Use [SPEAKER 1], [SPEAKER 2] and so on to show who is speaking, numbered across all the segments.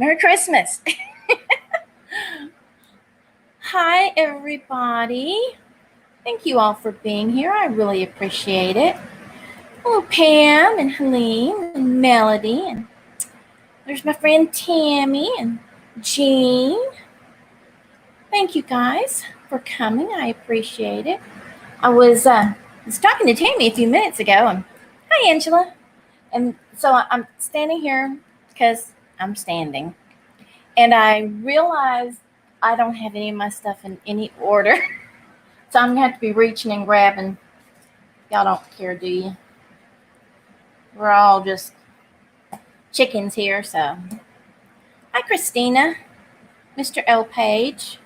[SPEAKER 1] Merry Christmas. Hi, everybody. Thank you all for being here. I really appreciate it. Hello, Pam and Helene and Melody. And there's my friend Tammy and Jean. Thank you guys for coming. I appreciate it. I was talking to Tammy a few minutes ago. And hi, Angela. And so I'm standing here because I'm standing. And I realized I don't have any of my stuff in any order. So I'm going to have to be reaching and grabbing. Y'all don't care, do you? We're all just chickens here, so. Hi, Christina. Mr. L. Page.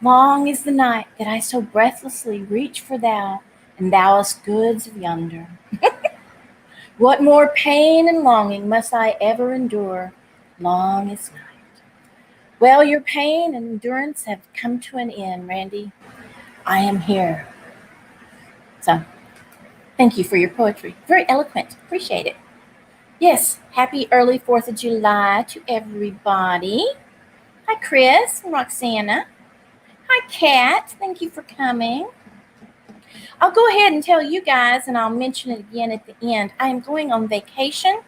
[SPEAKER 1] Long is the night that I so breathlessly reach for thou, and thouest goods of yonder. What more pain and longing must I ever endure? Long is night. Well, your pain and endurance have come to an end, Randy. I am here. So, thank you for your poetry. Very eloquent. Appreciate it. Yes, happy early 4th of July to everybody. Hi, Chris and Roxana. Hi, Kat. Thank you for coming. I'll go ahead and tell you guys, and I'll mention it again at the end. I am going on vacation.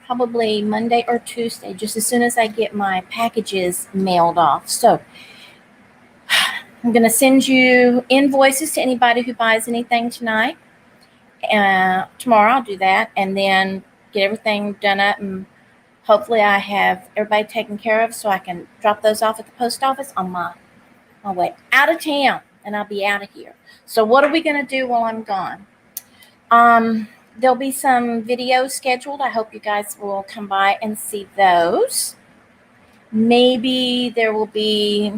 [SPEAKER 1] Probably Monday or Tuesday, just as soon as I get my packages mailed off. So I'm going to send you invoices to anybody who buys anything tonight. Tomorrow I'll do that, and then get everything done up, and hopefully I have everybody taken care of so I can drop those off at the post office on my way out of town, and I'll be out of here. So what are we going to do while I'm gone? There'll be some videos scheduled. I hope you guys will come by and see those. Maybe there will be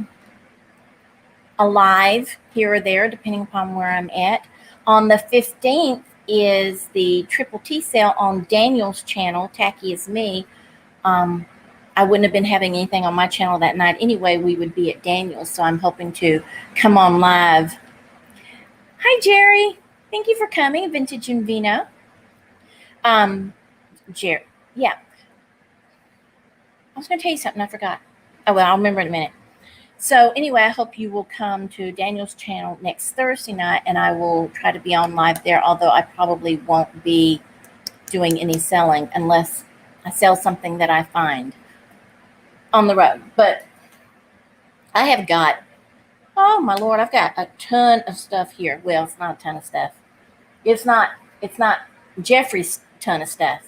[SPEAKER 1] a live here or there, depending upon where I'm at. On the 15th is the Triple T sale on Daniel's channel, Tacky Is Me. I wouldn't have been having anything on my channel that night anyway. We would be at Daniel's, so I'm hoping to come on live. Hi, Jerry. Thank you for coming, Vintage and Vino. Jerry, yeah. I was going to tell you something I forgot. Oh, well, I'll remember in a minute. So anyway, I hope you will come to Daniel's channel next Thursday night, and I will try to be on live there, although I probably won't be doing any selling unless I sell something that I find on the road. But I have got, oh my Lord, I've got a ton of stuff here. Well, it's not a ton of stuff. It's not Jeffrey's ton of stuff.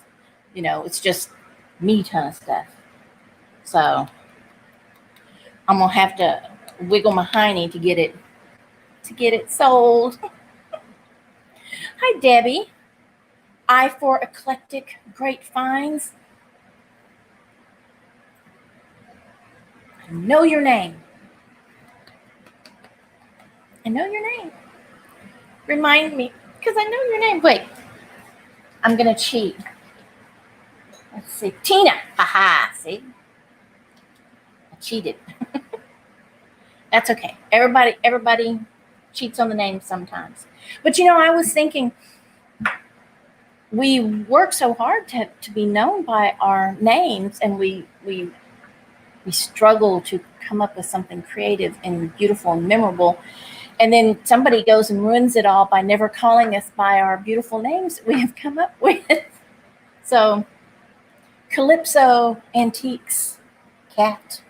[SPEAKER 1] You know, it's just me ton of stuff. So I'm gonna have to wiggle my hiney to get it sold. Hi, Debbie. I for eclectic great finds. I know your name. I know your name. Remind me, because I know your name. Wait, I'm gonna cheat. Let's see, Tina. Haha, see? I cheated. That's okay. Everybody cheats on the name sometimes. But you know, I was thinking, we work so hard to be known by our names, and we struggle to come up with something creative and beautiful and memorable. And then somebody goes and ruins it all by never calling us by our beautiful names that we have come up with. So, Calypso Antiques Cat.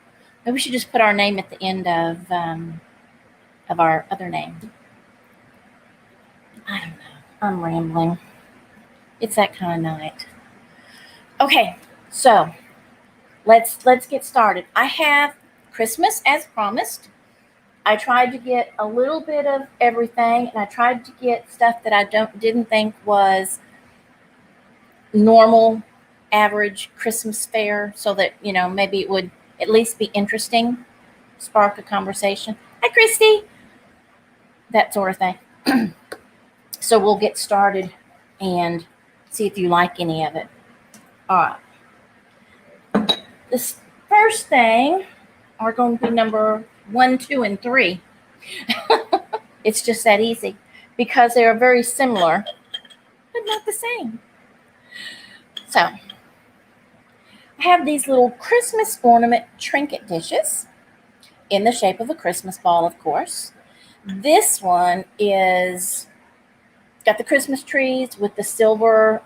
[SPEAKER 1] Maybe we should just put our name at the end of our other name. I don't know. I'm rambling. It's that kind of night. Okay, so let's get started. I have Christmas as promised. I tried to get a little bit of everything, and I tried to get stuff that I didn't think was normal, average Christmas fare, so that, you know, maybe it would at least be interesting, spark a conversation. Hi, Christy. That sort of thing. So we'll get started and see if you like any of it. All right. This first thing are going to be number 1, 2, and 3. It's just that easy because they are very similar, but not the same. So I have these little Christmas ornament trinket dishes in the shape of a Christmas ball, of course. This one is got the Christmas trees with the silver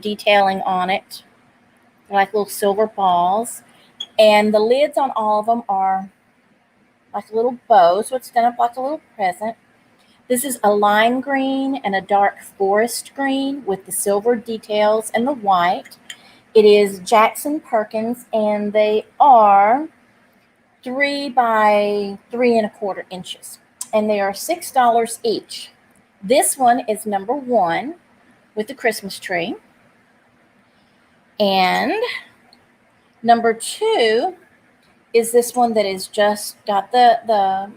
[SPEAKER 1] detailing on it. They're like little silver balls. And the lids on all of them are like a little bow, so it's done up like a little present. This is a lime green and a dark forest green with the silver details and the white. It is Jackson Perkins, and they are 3 by 3 1/4 inches, and they are $6 each. This one is number 1 with the Christmas tree, and number 2 is this one that is just got the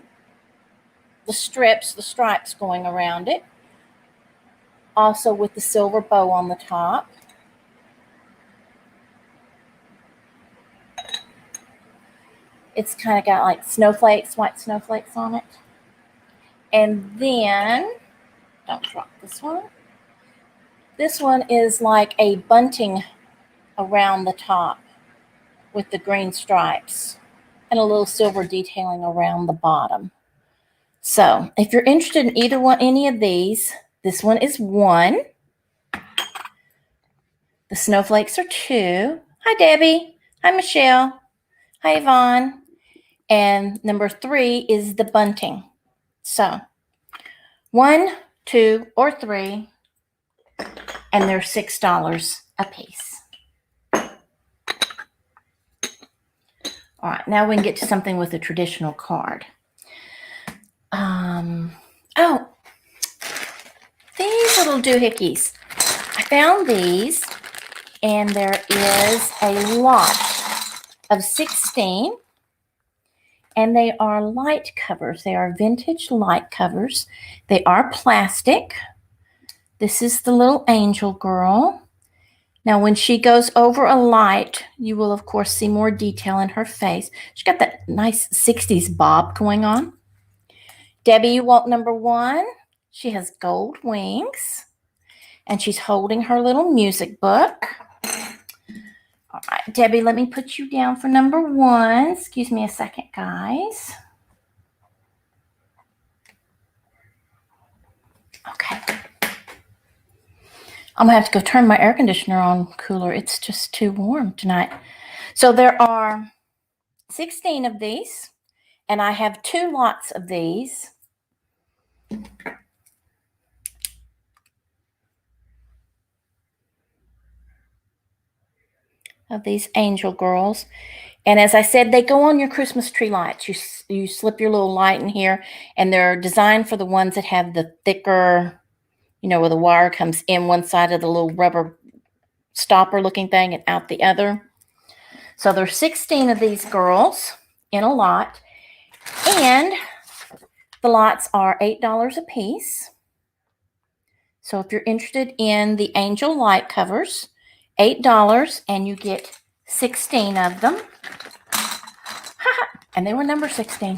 [SPEAKER 1] strips, the stripes going around it, also with the silver bow on the top. It's kind of got like snowflakes, white snowflakes on it. And then, don't drop this one. This one is like a bunting around the top with the green stripes and a little silver detailing around the bottom. So if you're interested in any of these, this one is 1. The snowflakes are 2. Hi, Debbie. Hi, Michelle. Hi, Yvonne. And number 3 is the bunting. So 1, 2, or 3, and they're $6 a piece. All right, now we can get to something with a traditional card. Oh, these little doohickeys. I found these, and there is a lot of 16, and they are light covers. They are vintage light covers. They are plastic. This is the little angel girl. Now, when she goes over a light, you will, of course, see more detail in her face. She's got that nice 60s bob going on. Debbie, you want number 1? She has gold wings, and she's holding her little music book. All right, Debbie, let me put you down for number 1. Excuse me a second, guys. Okay. I'm going to have to go turn my air conditioner on cooler. It's just too warm tonight. So there are 16 of these, and I have 2 lots of these. Of these angel girls. And as I said, they go on your Christmas tree lights. You slip your little light in here, and they're designed for the ones that have the thicker, where the wire comes in one side of the little rubber stopper looking thing and out the other. So there's 16 of these girls in a lot, and the lots are $8 a piece. So if you're interested in the angel light covers, $8, and you get 16 of them. And they were number 16.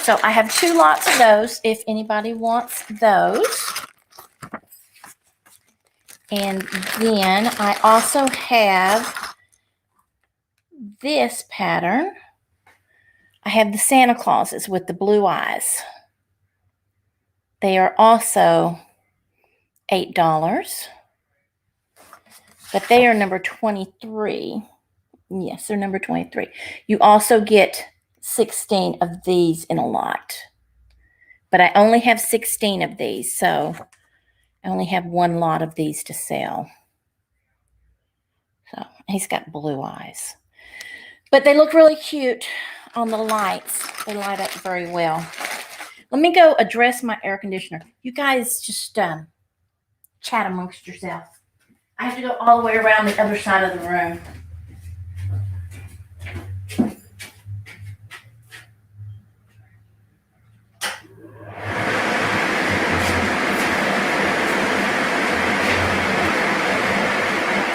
[SPEAKER 1] So I have 2 lots of those if anybody wants those. And then I also have this pattern. I have the Santa Clauses with the blue eyes. They are also $8. But they are number 23. Yes, they're number 23. You also get 16 of these in a lot. But I only have 16 of these, so I only have 1 lot of these to sell. So he's got blue eyes. But they look really cute on the lights. They light up very well. Let me go address my air conditioner. You guys just chat amongst yourself. I have to go all the way around the other side of the room.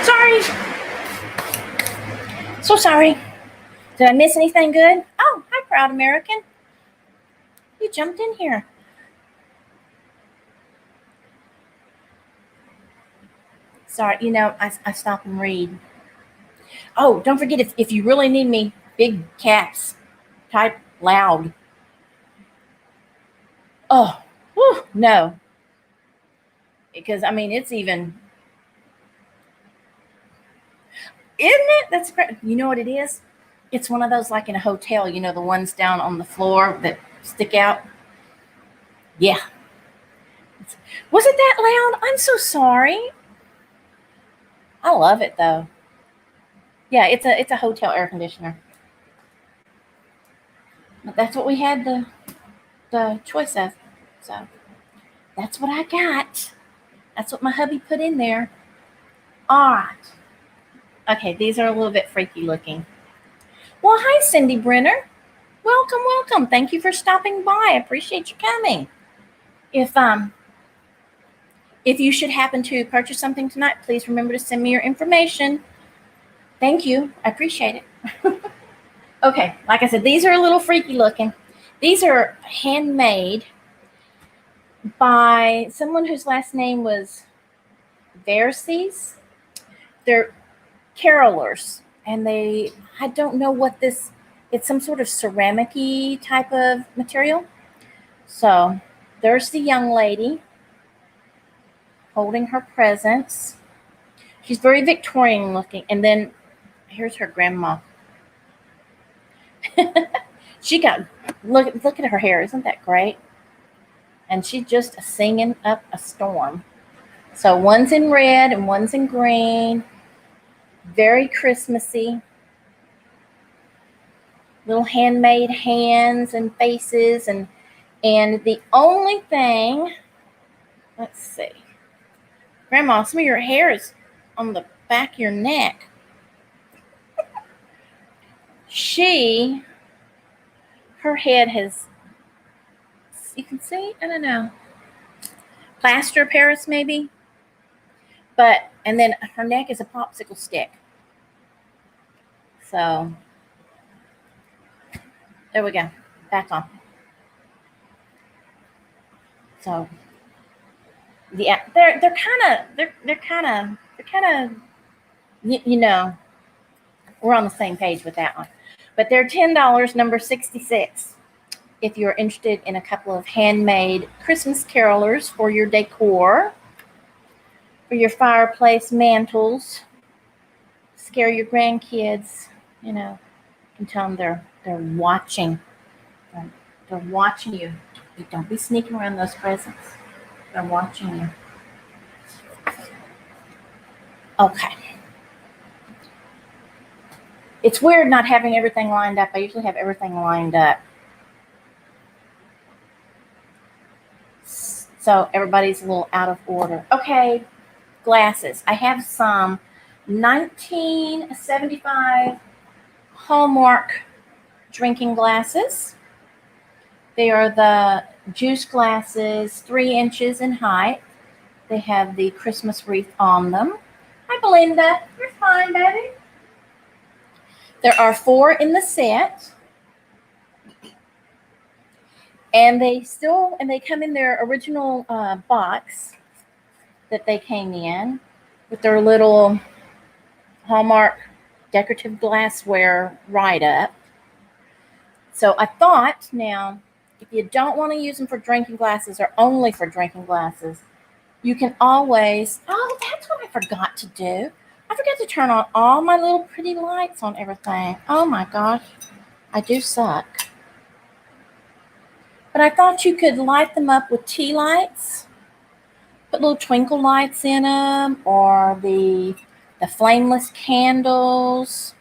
[SPEAKER 1] Sorry. So sorry. Did I miss anything good? Oh, hi, Proud American. You jumped in here. Sorry, I stop and read. Oh, don't forget, if you really need me, big caps, type loud. Oh, whew, no. Because, I mean, it's even, isn't it? That's great. You know what it is? It's one of those like in a hotel, the ones down on the floor that stick out. Yeah. Was it that loud? I'm so sorry. I love it though. Yeah, it's a hotel air conditioner. But that's what we had the choice of. So that's what I got. That's what my hubby put in there. All right. Okay, these are a little bit freaky looking. Well, hi, Cindy Brenner. Welcome, welcome. Thank you for stopping by. I appreciate you coming. If if you should happen to purchase something tonight, please remember to send me your information. Thank you. I appreciate it. Okay, like I said, these are a little freaky looking. These are handmade by someone whose last name was Verses. They're carolers, and I don't know what this, it's some sort of ceramic-y type of material. So there's the young lady holding her presents. She's very Victorian looking. And then here's her grandma. She got, look at her hair. Isn't that great? And she's just singing up a storm. So one's in red and one's in green. Very Christmassy. Little handmade hands and faces. And the only thing, let's see. Grandma, some of your hair is on the back of your neck. Her head has, you can see, I don't know, plaster of Paris maybe. And then her neck is a popsicle stick. So there we go. Back on. So yeah, they're kind of we're on the same page with that one. But they're $10, number 66. If you're interested in a couple of handmade Christmas carolers for your decor, for your fireplace mantles, scare your grandkids, you can tell them they're watching. They're watching you. Don't be sneaking around those presents. They're watching you. Okay. It's weird not having everything lined up. I usually have everything lined up. So everybody's a little out of order. Okay, glasses. I have some 1975 Hallmark drinking glasses. They are the juice glasses, 3 inches in height. They have the Christmas wreath on them. Hi, Belinda. You're fine, baby. There are 4 in the set. And they come in their original box that they came in with their little Hallmark decorative glassware write-up. So I thought, now, if you don't want to use them for drinking glasses or only for drinking glasses, you can always, oh, that's what I forgot to do. I forgot to turn on all my little pretty lights on everything. Oh my gosh, I do suck. But I thought you could light them up with tea lights, put little twinkle lights in them, or the flameless candles.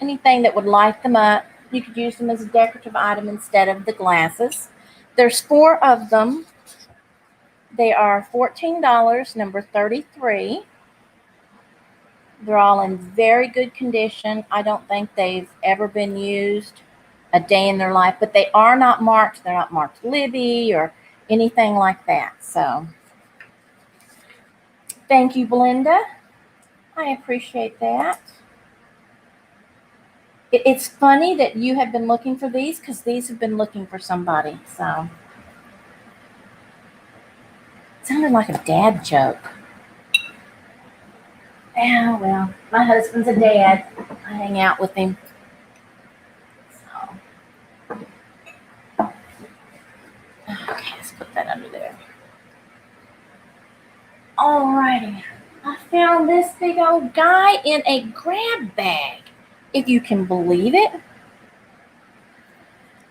[SPEAKER 1] Anything that would light them up. You could use them as a decorative item instead of the glasses. There's 4 of them. They are $14, number 33. They're all in very good condition. I don't think they've ever been used a day in their life, but they are not marked. They're not marked Libby or anything like that. So thank you, Belinda. I appreciate that. It's funny that you have been looking for these, because these have been looking for somebody. So sounded like a dad joke. Yeah, well, my husband's a dad. I hang out with him. So. Okay, let's put that under there. Alrighty. I found this big old guy in a grab bag, if you can believe it.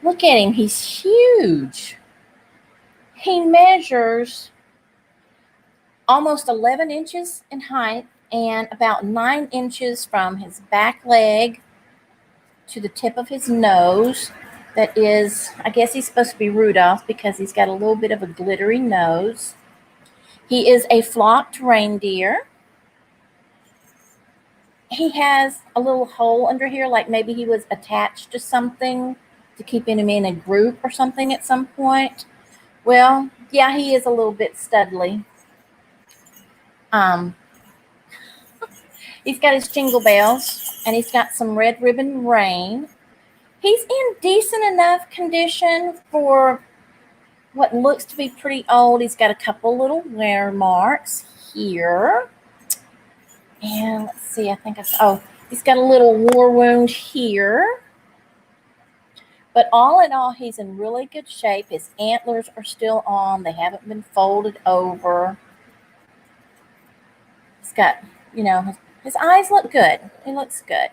[SPEAKER 1] Look at him, he's huge. He measures almost 11 inches in height and about 9 inches from his back leg to the tip of his nose. That is, I guess he's supposed to be Rudolph because he's got a little bit of a glittery nose. He is a flocked reindeer. He has a little hole under here, like maybe he was attached to something to keep him in a group or something at some point. Well, yeah, he is a little bit studly. He's got his jingle bells, and he's got some red ribbon rain. He's in decent enough condition for what looks to be pretty old. He's got a couple little wear marks here. And let's see, I think he's got a little war wound here. But all in all, he's in really good shape. His antlers are still on. They haven't been folded over. He's got, his eyes look good. He looks good.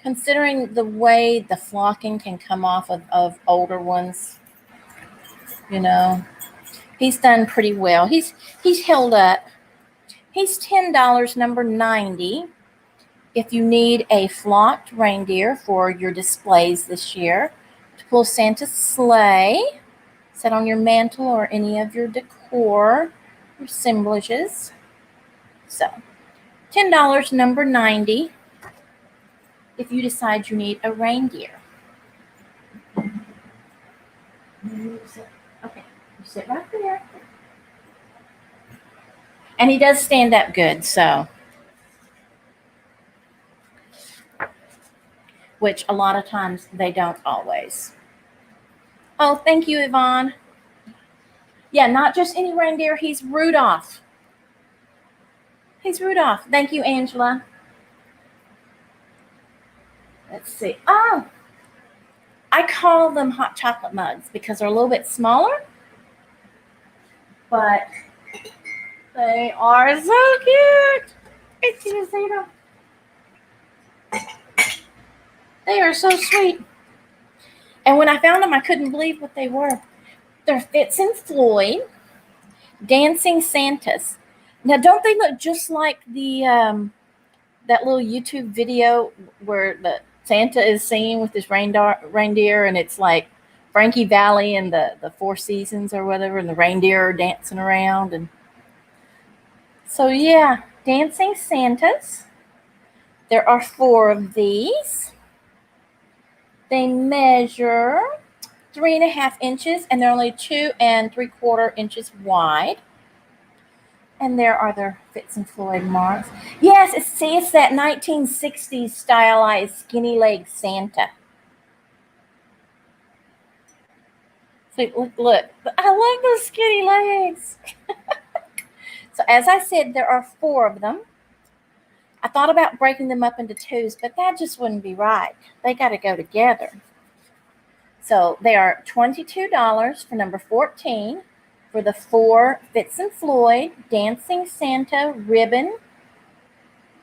[SPEAKER 1] Considering the way the flocking can come off of older ones, he's done pretty well. He's held up. He's $10, number 90. If you need a flocked reindeer for your displays this year, to pull Santa's sleigh, set on your mantle or any of your decor, your assemblages. So, $10, number 90, if you decide you need a reindeer. Okay, you sit right there. And he does stand up good, so. Which a lot of times they don't always. Oh, thank you, Yvonne. Yeah, not just any reindeer, he's Rudolph. He's Rudolph. Thank you, Angela. Let's see. Oh, I call them hot chocolate mugs because they're a little bit smaller, but they are so cute. It's you to see them. They are so sweet. And when I found them, I couldn't believe what they were. They're Fitz and Floyd Dancing Santas. Now, don't they look just like the that little YouTube video where the Santa is singing with his reindeer, and it's like Frankie Valli and the Four Seasons or whatever, and the reindeer are dancing around. And so, yeah, Dancing Santas. There are 4 of these. They measure 3.5 inches, and they're only 2 3/4 inches wide. And there are their Fitz and Floyd marks. Yes, it's that 1960s stylized skinny leg Santa. So look, I love those skinny legs. So as I said, there are 4 of them. I thought about breaking them up into 2s, but that just wouldn't be right. They got to go together. So they are $22 for number 14 for the 4 Fitz and Floyd Dancing Santa ribbon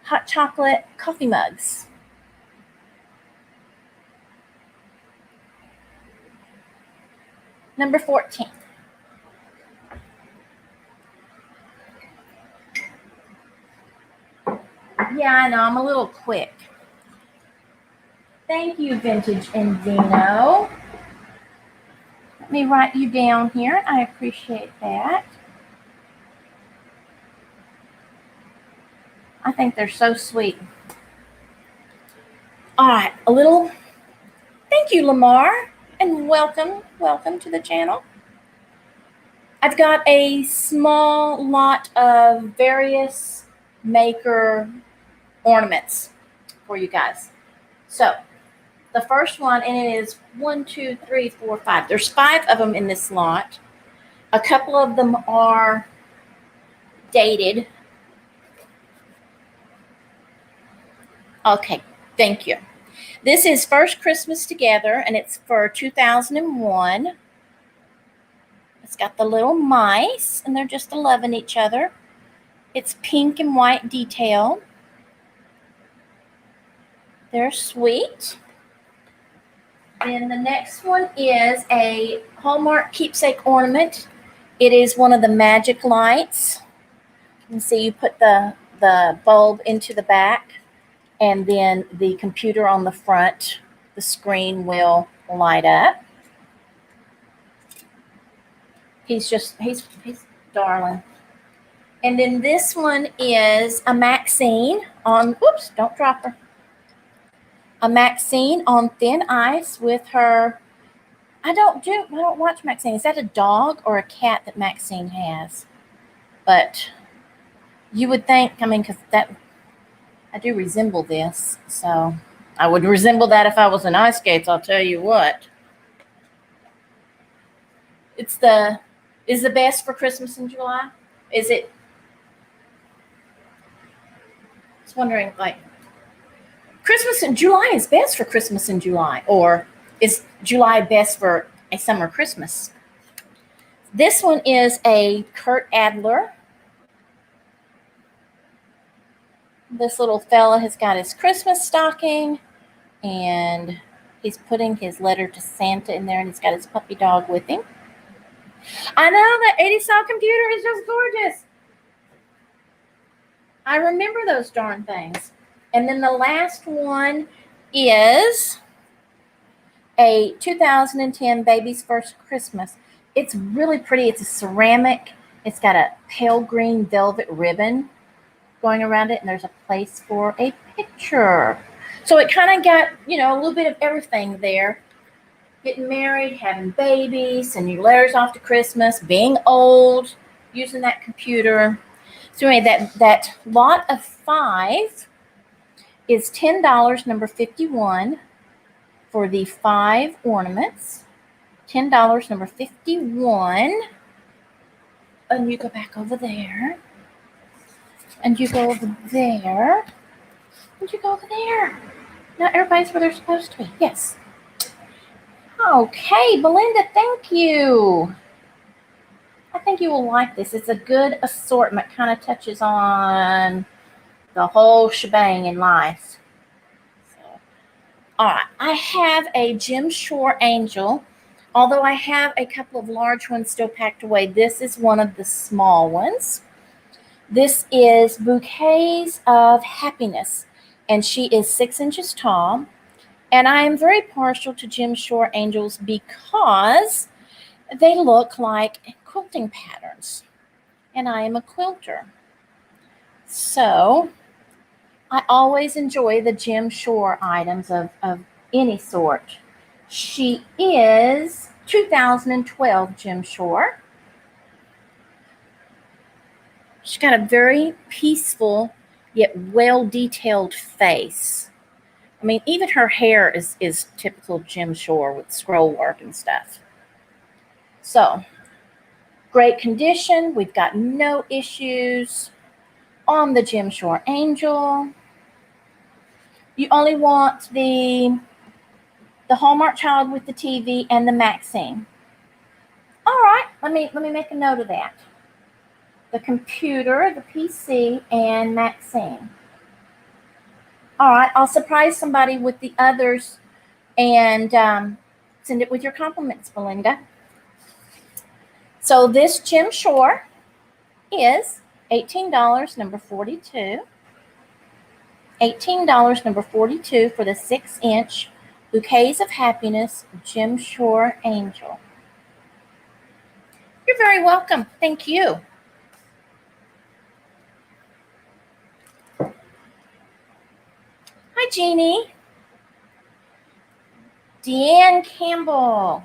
[SPEAKER 1] hot chocolate coffee mugs. Number 14. Yeah, I know, I'm a little quick. Thank you, Vintage and Vino. Let me write you down here. I appreciate that. I think they're so sweet. All right, thank you, Lamar, and welcome to the channel. I've got a small lot of various maker ornaments for you guys. So the first one, and it is 1, 2, 3, 4, 5. There's 5 of them in this lot. A couple of them are dated. Okay, thank you. This is First Christmas Together, and it's for 2001. It's got the little mice, and they're just loving each other. It's pink and white detail. They're sweet. Then the next one is a Hallmark keepsake ornament. It is one of the magic lights. You can see you put the bulb into the back, and then the computer on the front, the screen will light up. He's darling. And then this one is a Maxine on, oops, don't drop her. A Maxine on thin ice with her, I don't watch Maxine. Is that a dog or a cat that Maxine has? But you would think, I mean, because that, I do resemble this. So I would resemble that if I was in ice skates, I'll tell you what. Is the best for Christmas in July? Is it? I was wondering, like, Christmas in July is best for Christmas in July, or is July best for a summer Christmas? This one is a Kurt Adler. This little fella has got his Christmas stocking, and he's putting his letter to Santa in there, and he's got his puppy dog with him. I know that 80 style computer is just gorgeous. I remember those darn things. And then the last one is a 2010 Baby's First Christmas. It's really pretty. It's a ceramic. It's got a pale green velvet ribbon going around it, and there's a place for a picture. So it kind of got, a little bit of everything there. Getting married, having babies, sending letters off to Christmas, being old, using that computer. So anyway, that lot of 5 is $10, number 51, for the 5 ornaments. $10, number 51. And you go back over there. And you go over there. And you go over there. Now everybody's where they're supposed to be. Yes. Okay, Belinda, thank you. I think you will like this. It's a good assortment. Kind of touches on the whole shebang in life. So, all right, I have a Jim Shore Angel. Although I have a couple of large ones still packed away, this is one of the small ones. This is Bouquets of Happiness, and she is 6 inches tall. And I am very partial to Jim Shore Angels because they look like quilting patterns. And I am a quilter. So I always enjoy the Jim Shore items of any sort. She is 2012 Jim Shore. She's got a very peaceful yet well-detailed face. I mean, even her hair is typical Jim Shore with scroll work and stuff. So, great condition. We've got no issues on the Jim Shore Angel. You only want the Hallmark child with the TV and the Maxine. All right, let me make a note of that. The computer, the PC, and Maxine. All right, I'll surprise somebody with the others and send it with your compliments, Belinda. So this Jim Shore is $18, number 42. $18, number 42 for the 6-inch Bouquets of Happiness Jim Shore Angel. You're very welcome. Thank you. Hi, Jeannie. Deanne Campbell.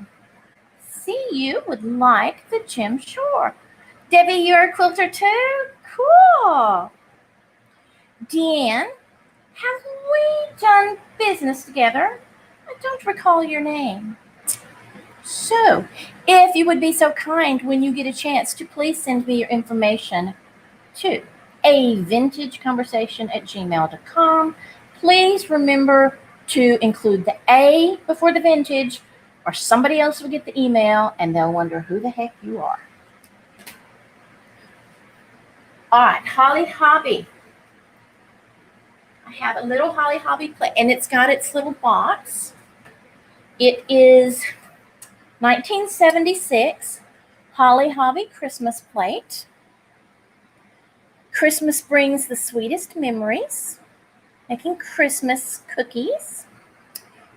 [SPEAKER 1] See, you would like the Jim Shore. Debbie, you're a quilter too? Cool. Deanne, have we done business together? I don't recall your name. So, if you would be so kind when you get a chance to please send me your information to avintageconversation@gmail.com. Please remember to include the A before the vintage, or somebody else will get the email and they'll wonder who the heck you are. All right, Holly Hobby. I have a little Holly Hobby plate, and it's got its little box. It is 1976 Holly Hobby Christmas plate. Christmas brings the sweetest memories. Making Christmas cookies.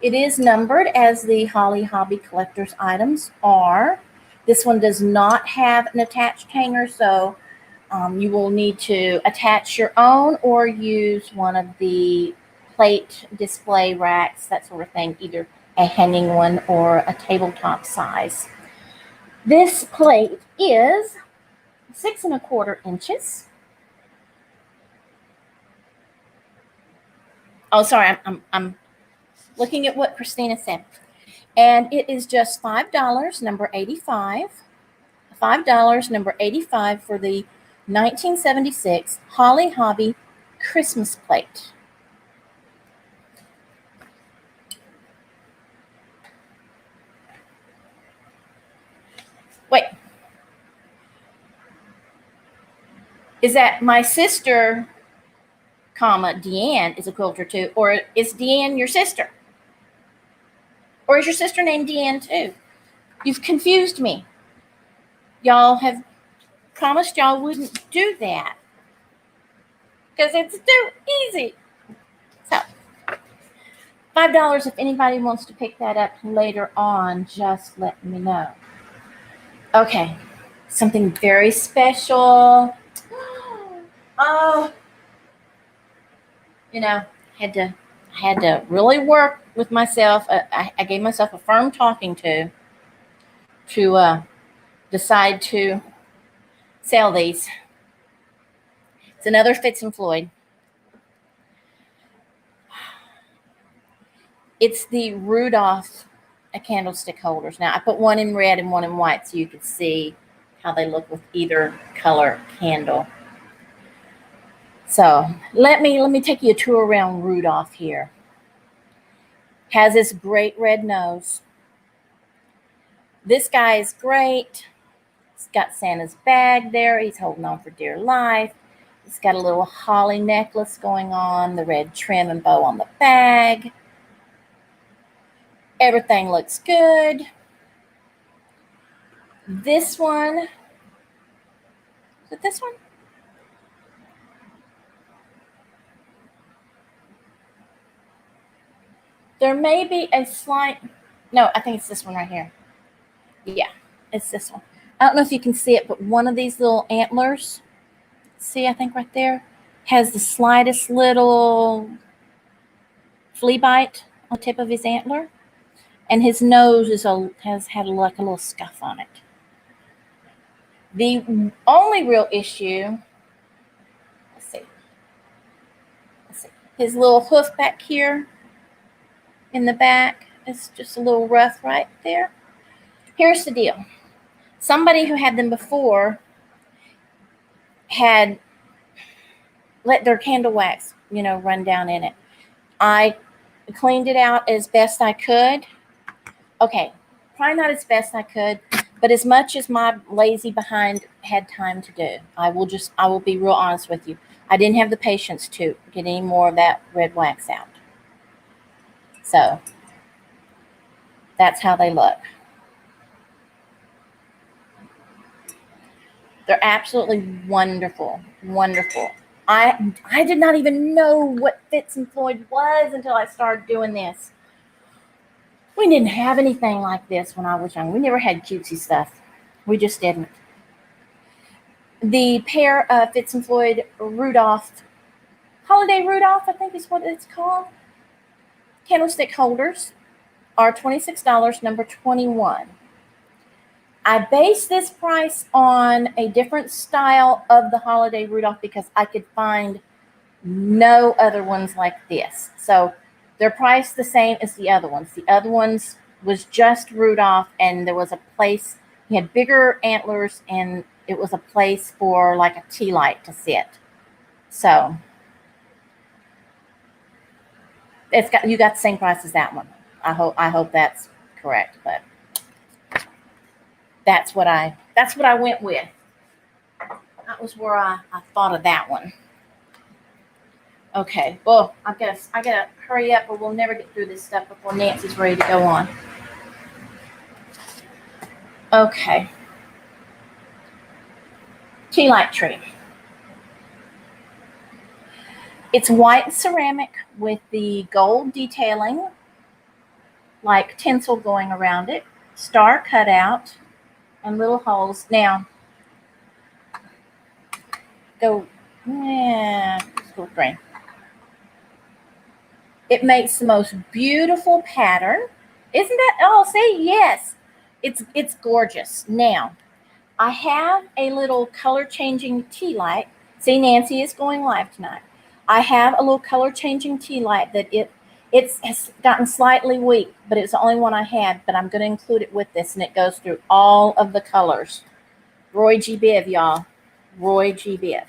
[SPEAKER 1] It is numbered as the Holly Hobby collector's items are. This one does not have an attached hanger, so you will need to attach your own or use one of the plate display racks, that sort of thing, either a hanging one or a tabletop size. This plate is 6¼ inches. Oh, sorry, I'm looking at what Christina said. And it is just $5, number 85. $5, number 85 for the 1976 Holly Hobby Christmas plate. Wait. Is that my sister, Deanne, is a quilter too? Or is Deanne your sister? Or is your sister named Deanne too? You've confused me. Y'all have promised y'all wouldn't do that because it's too easy. So, $5 if anybody wants to pick that up later on, just let me know. Okay, something very special. Oh, I had to really work with myself. I gave myself a firm talking to decide to sell these. It's another Fitz and Floyd. It's the Rudolph candlestick holders. Now I put one in red and one in white so you can see how they look with either color candle. So let me take you a tour around Rudolph here. Has this great red nose. This guy is great. He's got Santa's bag there. He's holding on for dear life. He's got a little holly necklace going on, the red trim and bow on the bag. Everything looks good. This one, is it this one? There may be a slight, no, I think it's this one right here. Yeah, it's this one. I don't know if you can see it, but one of these little antlers, see, I think right there, has the slightest little flea bite on the tip of his antler. And his nose has had like a little scuff on it. The only real issue, let's see, his little hoof back here in the back is just a little rough right there. Here's the deal. Somebody who had them before had let their candle wax, run down in it. I cleaned it out as best I could. Okay, probably not as best I could, but as much as my lazy behind had time to do. I will be real honest with you. I didn't have the patience to get any more of that red wax out. So that's how they look. They're absolutely wonderful, wonderful. I did not even know what Fitz and Floyd was until I started doing this. We didn't have anything like this when I was young. We never had cutesy stuff. We just didn't. The pair of Fitz and Floyd Rudolph, Holiday Rudolph, I think is what it's called, candlestick holders are $26, number 21. I based this price on a different style of the Holiday Rudolph because I could find no other ones like this. So they're priced the same as the other ones. The other ones was just Rudolph, and there was a place, he had bigger antlers, and it was a place for like a tea light to sit. So you got the same price as that one. I hope that's correct, but that's what I went with. That was where I thought of that one. Okay, well, I gotta hurry up, or we'll never get through this stuff before Nancy's ready to go on. Okay. Tea light tree. It's white ceramic with the gold detailing, like tinsel going around it, star cutout, and little holes. Now, go green. It makes the most beautiful pattern. Isn't that? Oh, see, yes, it's gorgeous. Now, I have a little color changing tea light. See, Nancy is going live tonight. I have a little color changing tea light that it's has gotten slightly weak, but it's the only one I had. But I'm going to include it with this, and it goes through all of the colors. Roy G. Biv, y'all. Roy G. Biv.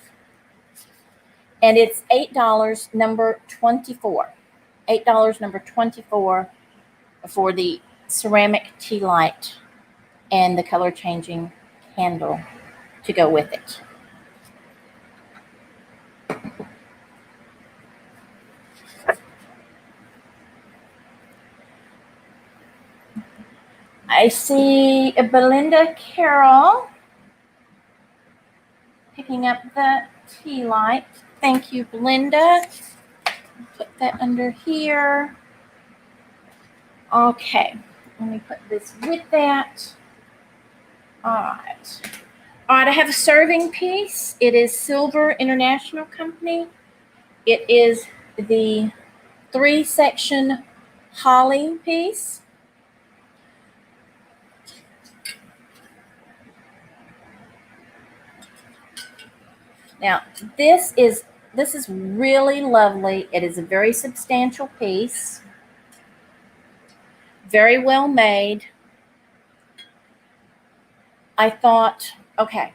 [SPEAKER 1] And it's $8, number 24. $8, number 24, for the ceramic tea light and the color changing candle to go with it. I see Belinda Carroll picking up the tea light. Thank you, Belinda. Put that under here. Okay, let me put this with that. All right. All right, I have a serving piece. It is Silver International Company. It is the 3-section holly piece. Now, this is really lovely. It is a very substantial piece. Very well made. I thought, okay,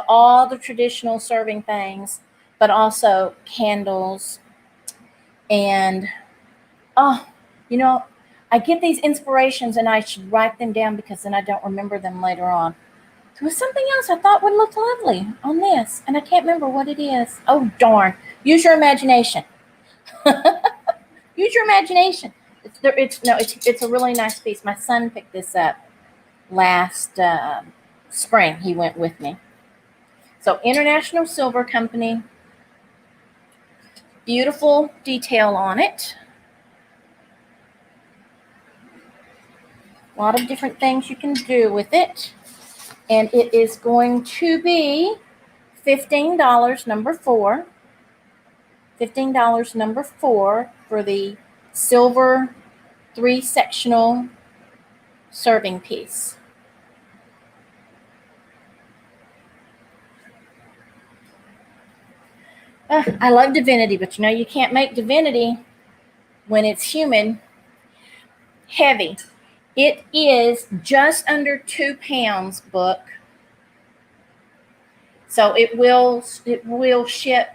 [SPEAKER 1] all the traditional serving things, but also candles. And, I get these inspirations and I should write them down because then I don't remember them later on. There was something else I thought would look lovely on this, and I can't remember what it is. Oh, darn. Use your imagination. Use your imagination. It's a really nice piece. My son picked this up last spring. He went with me. So International Silver Company. Beautiful detail on it. A lot of different things you can do with it. And it is going to be $15, number 4. $15, number 4, for the silver 3-sectional serving piece. I love divinity, but you can't make divinity when it's human. Heavy. It is just under 2 pounds, book. So it will ship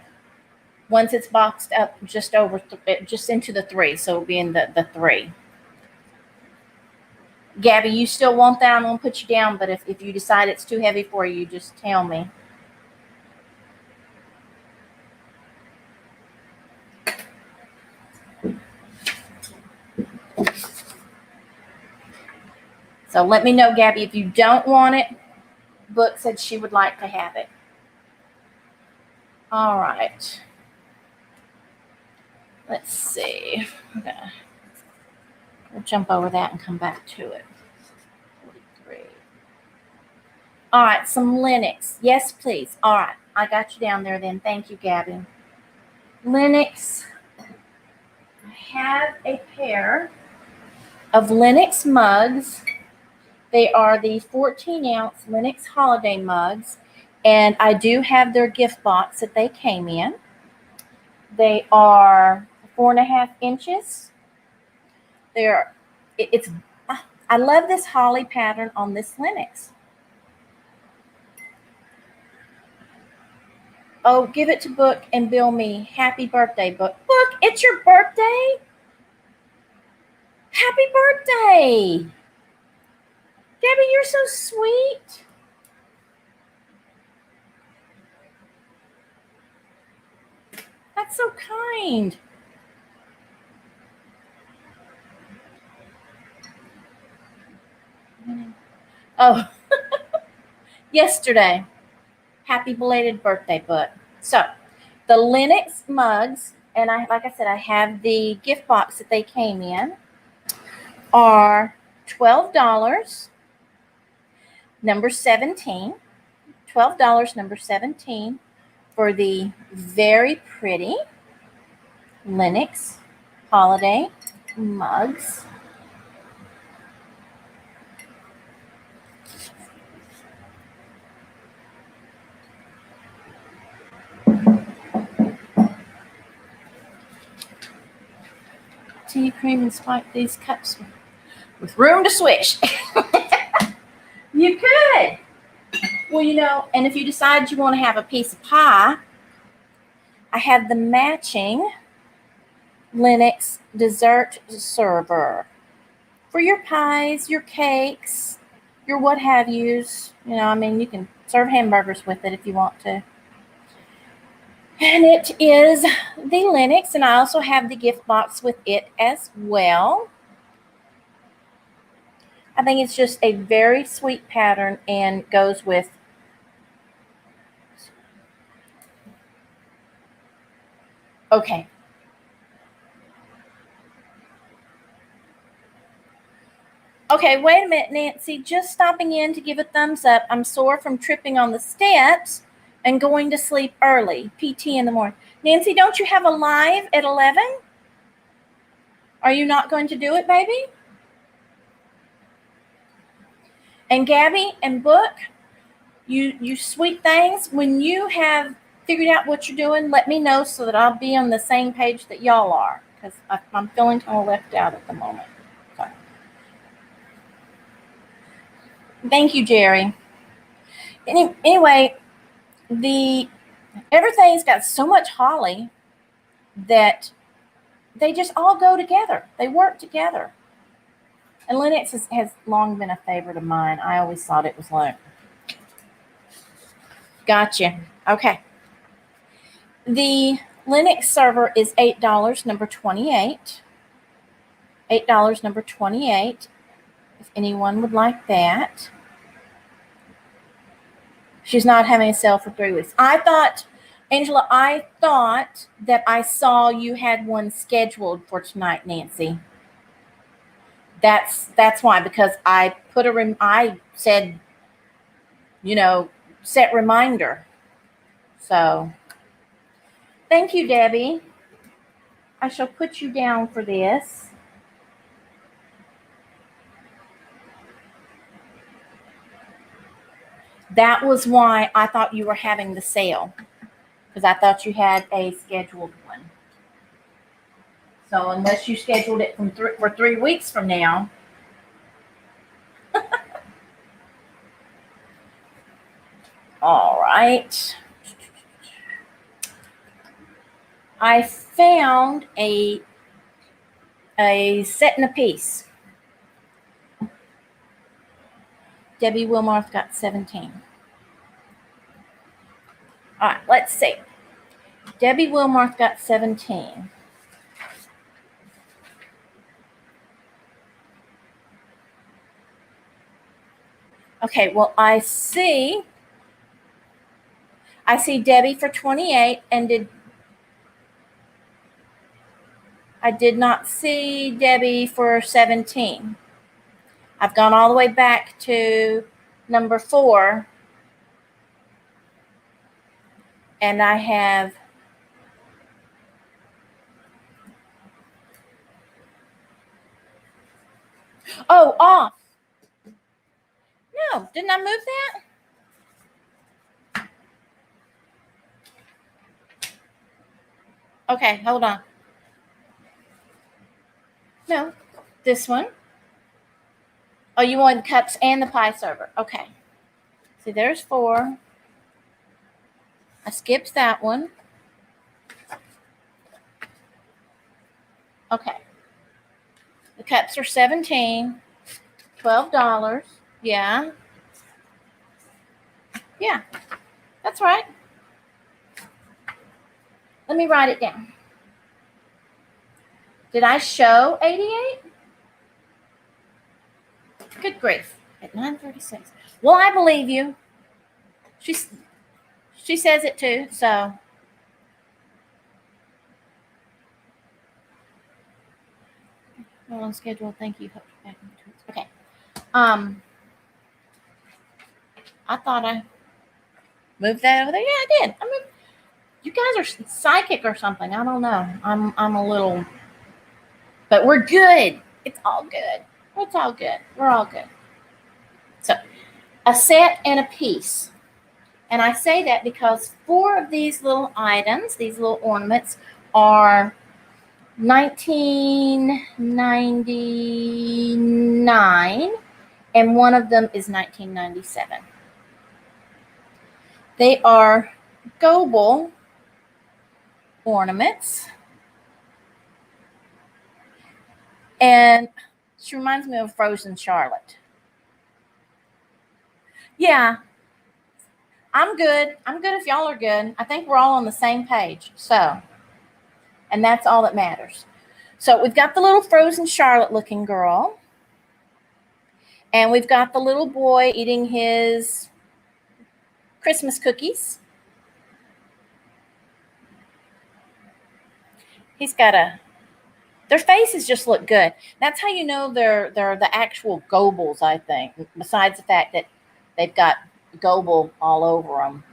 [SPEAKER 1] once it's boxed up just into the 3. So it'll be in the 3. Gabby, you still want that? I'm going to put you down, but if you decide it's too heavy for you, just tell me. So let me know, Gabby, if you don't want it. Book said she would like to have it. All right. Let's see. We'll jump over that and come back to it. 43. All right, some Linux. Yes, please. All right, I got you down there then. Thank you, Gabby. Linux. I have a pair of Linux mugs. They are the 14-ounce Linux holiday mugs, and I do have their gift box that they came in. They are 4.5 inches. It's I love this holly pattern on this Linux. Oh, give it to Book and bill me. Happy birthday, Book. Book, it's your birthday? Happy birthday. Debbie, you're so sweet. That's so kind. Oh, yesterday. Happy belated birthday, Book. So, the Linux mugs, and like I said, I have the gift box that they came in, are $12, number 17. $12, number 17, for the very pretty Linux holiday mugs. Tea, cream, and spike these cups with room to swish. You could. Well, you know, and if you decide you want to have a piece of pie, I have the matching Linux dessert server for your pies, your cakes, your what have yous. You know, I mean, you can serve hamburgers with it if you want to. And it is the Linux, and I also have the gift box with it as well. I think it's just a very sweet pattern and goes with okay. Okay, wait a minute, Nancy. Just stopping in to give a thumbs up. I'm sore from tripping on the steps and going to sleep early. PT in the morning. Nancy, don't you have a live at 11? Are you not going to do it, baby? And Gabby and Book, you sweet things, when you have figured out what you're doing, let me know so that I'll be on the same page that y'all are, because I'm feeling kind of left out at the moment. So. Thank you, Jerry. Anyway, everything's got so much holly that they just all go together. They work together. And Linux has long been a favorite of mine. I always thought it was like, gotcha. Okay. The Linux server is $8, number 28. $8, number 28, if anyone would like that. She's not having a sale for 3 weeks. Angela, I thought that I saw you had one scheduled for tonight, Nancy. That's why, because I put I said, you know, set reminder. So, thank you, Debbie. I shall put you down for this. That was why I thought you were having the sale, because I thought you had a scheduled one. So unless you scheduled it for 3 weeks from now. All right. I found a set and a piece. Debbie Wilmarth got 17. All right, let's see. Debbie Wilmarth got 17. Okay, well, I see Debbie for 28, and I did not see Debbie for 17. I've gone all the way back to number 4, and I have off. No, didn't I move that? Okay, hold on. No, this one. Oh, you want the cups and the pie server. Okay. See, there's 4. I skipped that one. Okay. The cups are $17, $12. Yeah. Yeah, that's right. Let me write it down. Did I show 88? Good grief. At 9:36. Well, I believe you. She says it too, so. Well, on schedule. Thank you. Okay. I thought I moved that over there. Yeah, I did. I mean, you guys are psychic or something. I don't know. I'm a little, but we're good. It's all good. It's all good. We're all good. So, a set and a piece. And I say that because 4 of these little items, these little ornaments, are $19.99, and one of them is $19.97. They are Goble ornaments. And she reminds me of Frozen Charlotte. Yeah, I'm good. I'm good if y'all are good. I think we're all on the same page. So, and that's all that matters. So we've got the little Frozen Charlotte looking girl. And we've got the little boy eating his Christmas cookies. He's got their faces just look good. That's how you know they're the actual Gobles, I think. Besides the fact that they've got Goble all over them,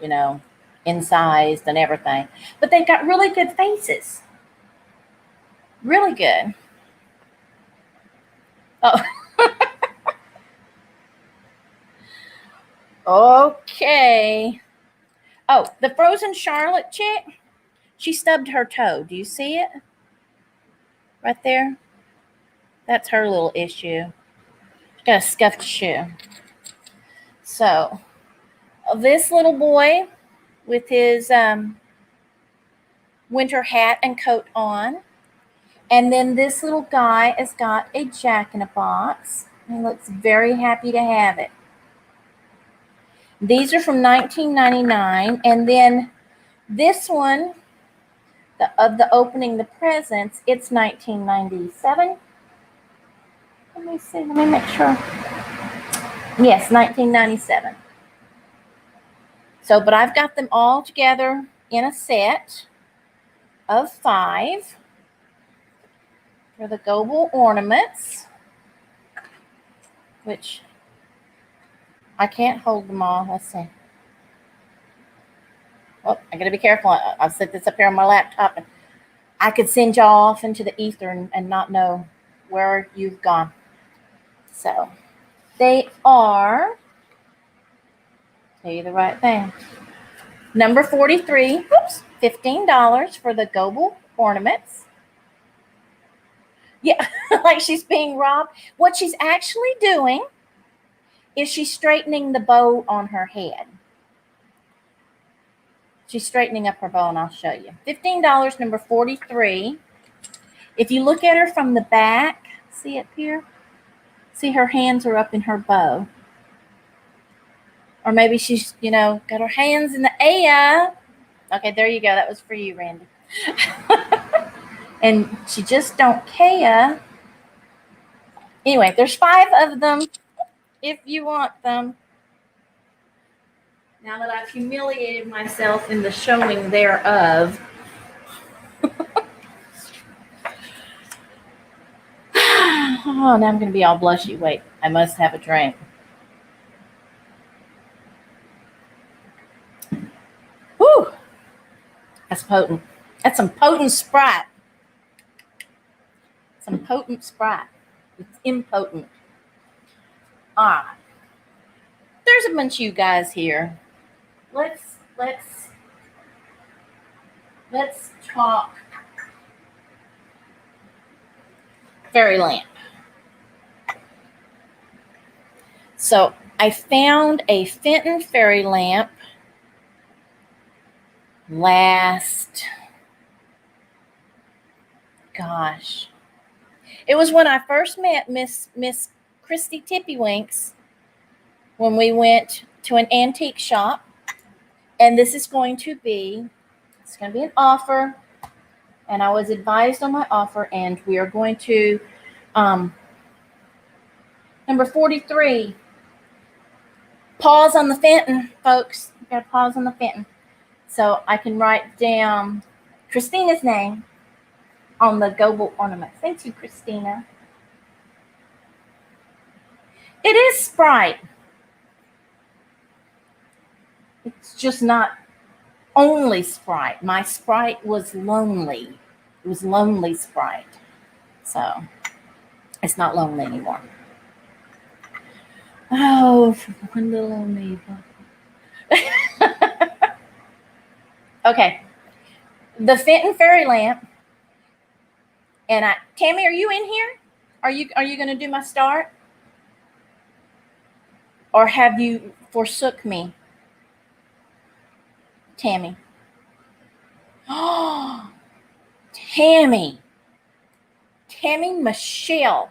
[SPEAKER 1] incised and everything. But they've got really good faces. Really good. Oh. Okay. Oh, the Frozen Charlotte chick, she stubbed her toe. Do you see it? Right there? That's her little issue. She's got a scuffed shoe. So, this little boy with his winter hat and coat on. And then this little guy has got a jack-in-a-box. He looks very happy to have it. These are from $19.99. And then this one, the opening the presents, it's $19.97. Let me see. Let me make sure. Yes, $19.97. So, but I've got them all together in a set of 5 for the Goble ornaments, which I can't hold them all. Let's see. Oh, I gotta be careful. I'll set this up here on my laptop, and I could send y'all off into the ether and not know where you've gone. So they are, tell you the right thing. Number 43, $15 for the Goble ornaments. Yeah, like she's being robbed. What she's actually doing is she's straightening the bow on her head. She's straightening up her bow, and I'll show you. $15, number 43. If you look at her from the back, see up here? See, her hands are up in her bow. Or maybe she's, got her hands in the air. Okay, there you go. That was for you, Randy. And she just don't care. Anyway, there's 5 of them if you want them. Now that I've humiliated myself in the showing thereof. Oh, now I'm going to be all blushy. Wait, I must have a drink. Whew. That's potent. That's some potent Sprite. Some potent Sprite. It's impotent. All right. There's a bunch of you guys here. Let's talk fairy lamp. So I found a Fenton fairy lamp gosh, it was when I first met Miss Christy Tippywinks when we went to an antique shop. And this is going to be, it's going to be an offer. And I was advised on my offer, and we are going to, number 43, pause on the Fenton, folks. You got to pause on the Fenton. So I can write down Christina's name on the Goble ornament. Thank you, Christina. It is Sprite. It's just not only Sprite. My Sprite was lonely. It was lonely Sprite. So it's not lonely anymore. Oh, one little amoeba. Okay. The Fenton fairy lamp. And Tammy, are you in here? Are you going to do my start? Or have you forsook me? Tammy. Oh, Tammy Michelle.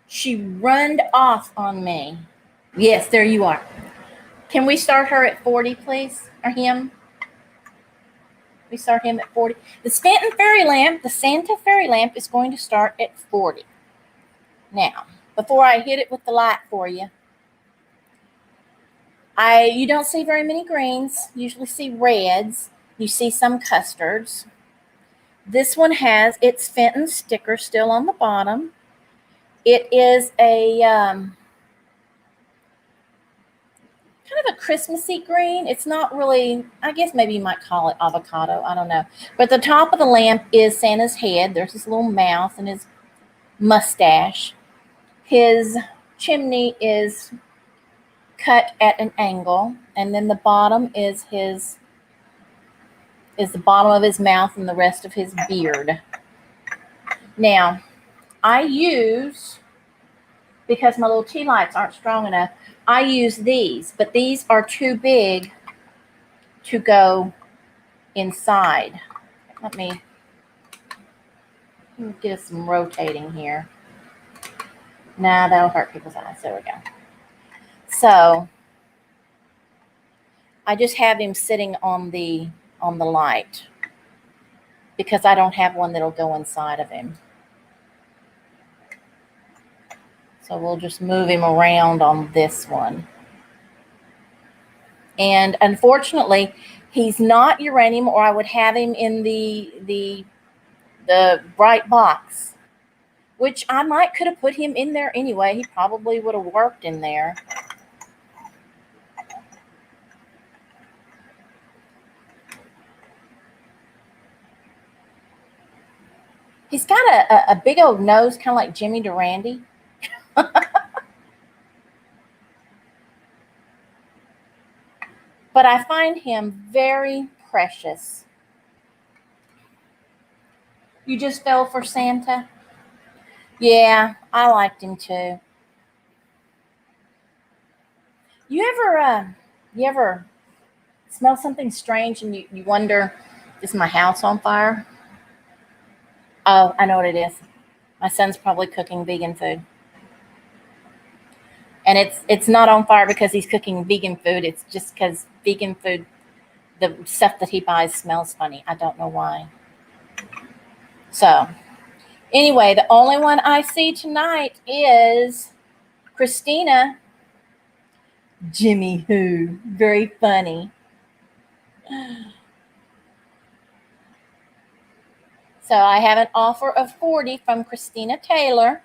[SPEAKER 1] She runned off on me. Yes, there you are. Can we start her at 40, please? Or him? We start him at 40. The Fenton fairy lamp, the Santa fairy lamp, is going to start at 40. Now, before I hit it with the light for you, you don't see very many greens. You usually see reds. You see some custards. This one has its Fenton sticker still on the bottom. It is a kind of a Christmassy green. It's not really, I guess maybe you might call it avocado. I don't know. But the top of the lamp is Santa's head. There's his little mouth and his mustache. His chimney is cut at an angle, and then the bottom is the bottom of his mouth and the rest of his beard. Now, I use, because my little tea lights aren't strong enough, I use these, but these are too big to go inside. Let me get us some rotating here. Nah, that'll hurt people's eyes. There we go. So I just have him sitting on the light because I don't have one that'll go inside of him. So we'll just move him around on this one. And unfortunately, he's not uranium, or I would have him in the bright box, which I could have put him in there anyway. He probably would have worked in there. He's got a big old nose, kind of like Jimmy Durante. But I find him very precious. You just fell for Santa? Yeah, I liked him too. You ever smell something strange and you wonder, is my house on fire? Oh, I know what it is. My son's probably cooking vegan food. And it's not on fire because he's cooking vegan food. It's just because vegan food, the stuff that he buys smells funny. I don't know why. So, anyway, the only one I see tonight is Christina. Jimmy Who. Very funny. So I have an offer of 40 from Christina Taylor.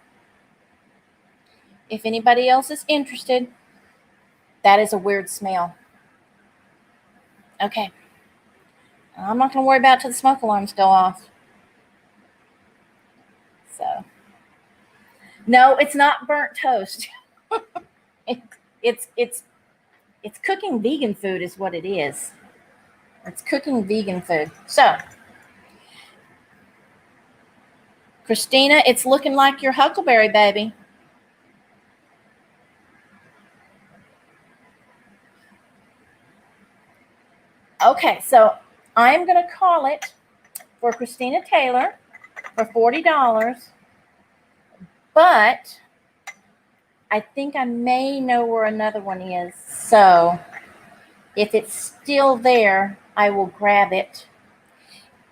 [SPEAKER 1] If anybody else is interested, that is a weird smell. Okay. I'm not going to worry about it till the smoke alarms go off. So, no, it's not burnt toast. It's cooking vegan food is what it is. It's cooking vegan food. So, Christina, it's looking like your huckleberry baby. Okay, so I'm going to call it for Christina Taylor for $40. But I think I may know where another one is. So if it's still there, I will grab it.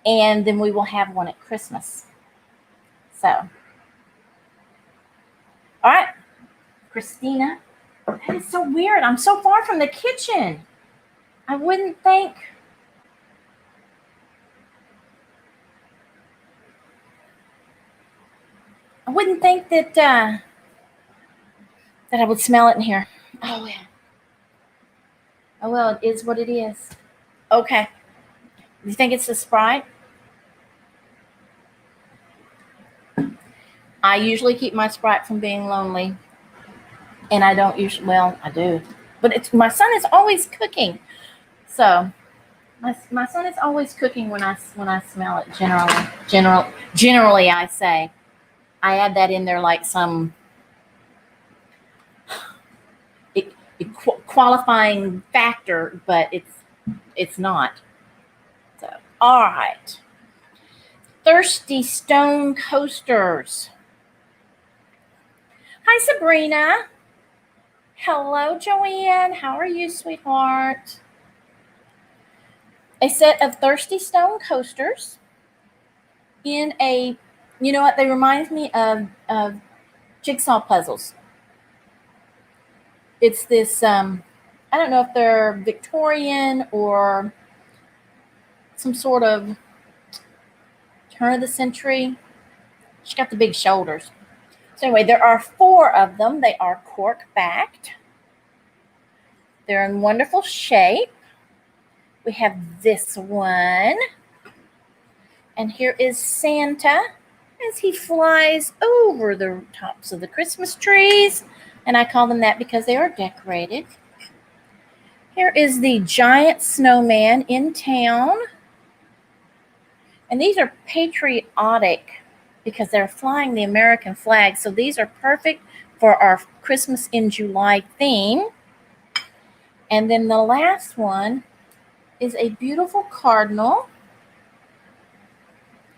[SPEAKER 1] And then we will have one at Christmas. So, all right, Christina. That is so weird. I'm so far from the kitchen. I wouldn't think. I wouldn't think that I would smell it in here. Oh yeah. Oh well, it is what it is. Okay. You think it's the Sprite? I usually keep my Sprite from being lonely, and I don't usually. Well, I do, but it's my son is always cooking, so my son is always cooking when I smell it. Generally, I say I add that in there like some qualifying factor, but it's not. So all right, Thirsty Stone Coasters. Hi, Sabrina. Hello, Joanne. How are you, sweetheart? A set of Thirsty Stone coasters in a, you know what, they remind me of jigsaw puzzles. It's this, I don't know if they're Victorian or some sort of turn of the century. She's got the big shoulders. So anyway, there are 4 of them. They are cork backed. They're in wonderful shape. We have this one. And here is Santa as he flies over the tops of the Christmas trees. And I call them that because they are decorated. Here is the giant snowman in town. And these are patriotic because they're flying the American flag. So these are perfect for our Christmas in July theme. And then the last one is a beautiful cardinal.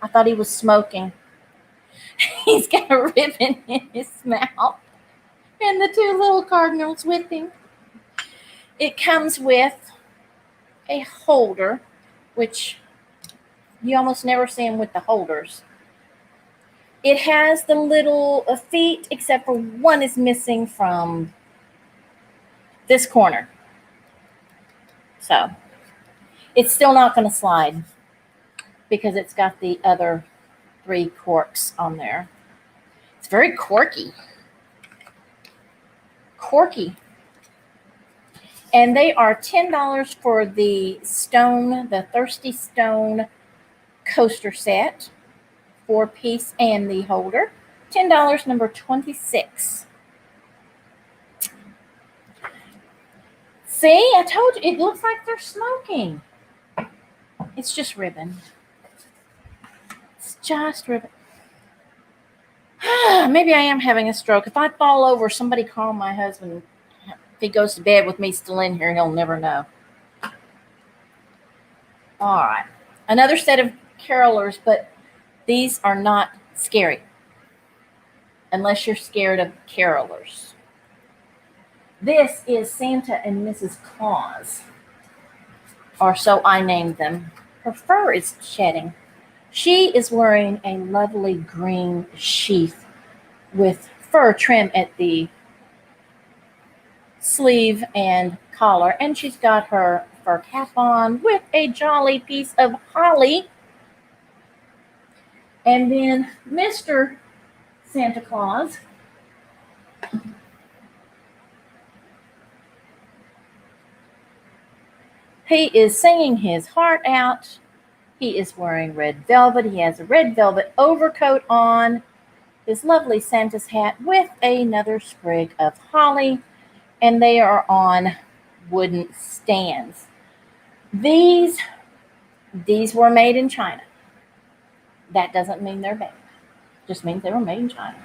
[SPEAKER 1] I thought he was smoking. He's got a ribbon in his mouth. And the 2 little cardinals with him. It comes with a holder, which you almost never see them with the holders. It has the little feet, except for one is missing from this corner. So it's still not going to slide because it's got the other 3 corks on there. It's very quirky. And they are $10 for the Thirsty Stone coaster set, 4-piece and the holder. $10, number 26. See, I told you, it looks like they're smoking. It's just ribbon. It's just ribbon. Maybe I am having a stroke. If I fall over, somebody call my husband. If he goes to bed with me still in here, he'll never know. All right. Another set of carolers, but these are not scary. Unless you're scared of carolers. This is Santa and Mrs. Claus. Or so I named them. Her fur is shedding. She is wearing a lovely green sheath with fur trim at the sleeve and collar, and she's got her fur cap on with a jolly piece of holly. And then Mr. Santa Claus he is singing his heart out. He is wearing red velvet. He has a red velvet overcoat on, his lovely Santa's hat with another sprig of holly, and they are on wooden stands. These were made in China. That doesn't mean they're bad. Just means they were made in China.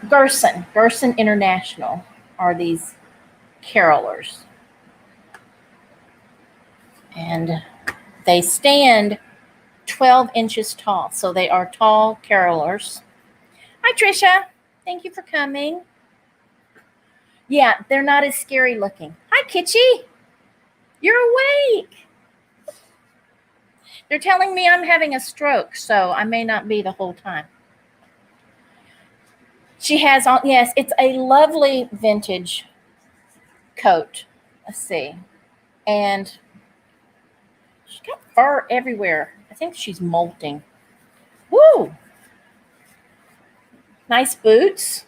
[SPEAKER 1] Gerson International are these carolers. And they stand 12 inches tall. So they are tall carolers. Hi, Trisha. Thank you for coming. Yeah, they're not as scary looking. Hi, Kitschy. You're awake. They're telling me I'm having a stroke, so I may not be the whole time. She has on, yes, it's a lovely vintage coat. Let's see. And she's got fur everywhere. I think she's molting. Woo! Nice boots.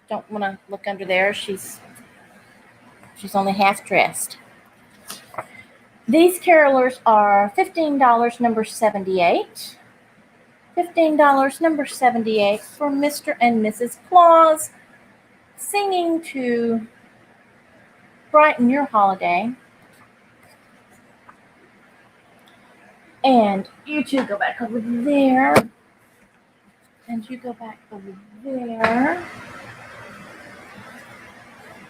[SPEAKER 1] Don't want to look under there. She's only half dressed. These carolers are $15, number 78. $15, number 78 for Mr. and Mrs. Claus, singing to brighten your holiday. And you two go back over there. And you go back over there.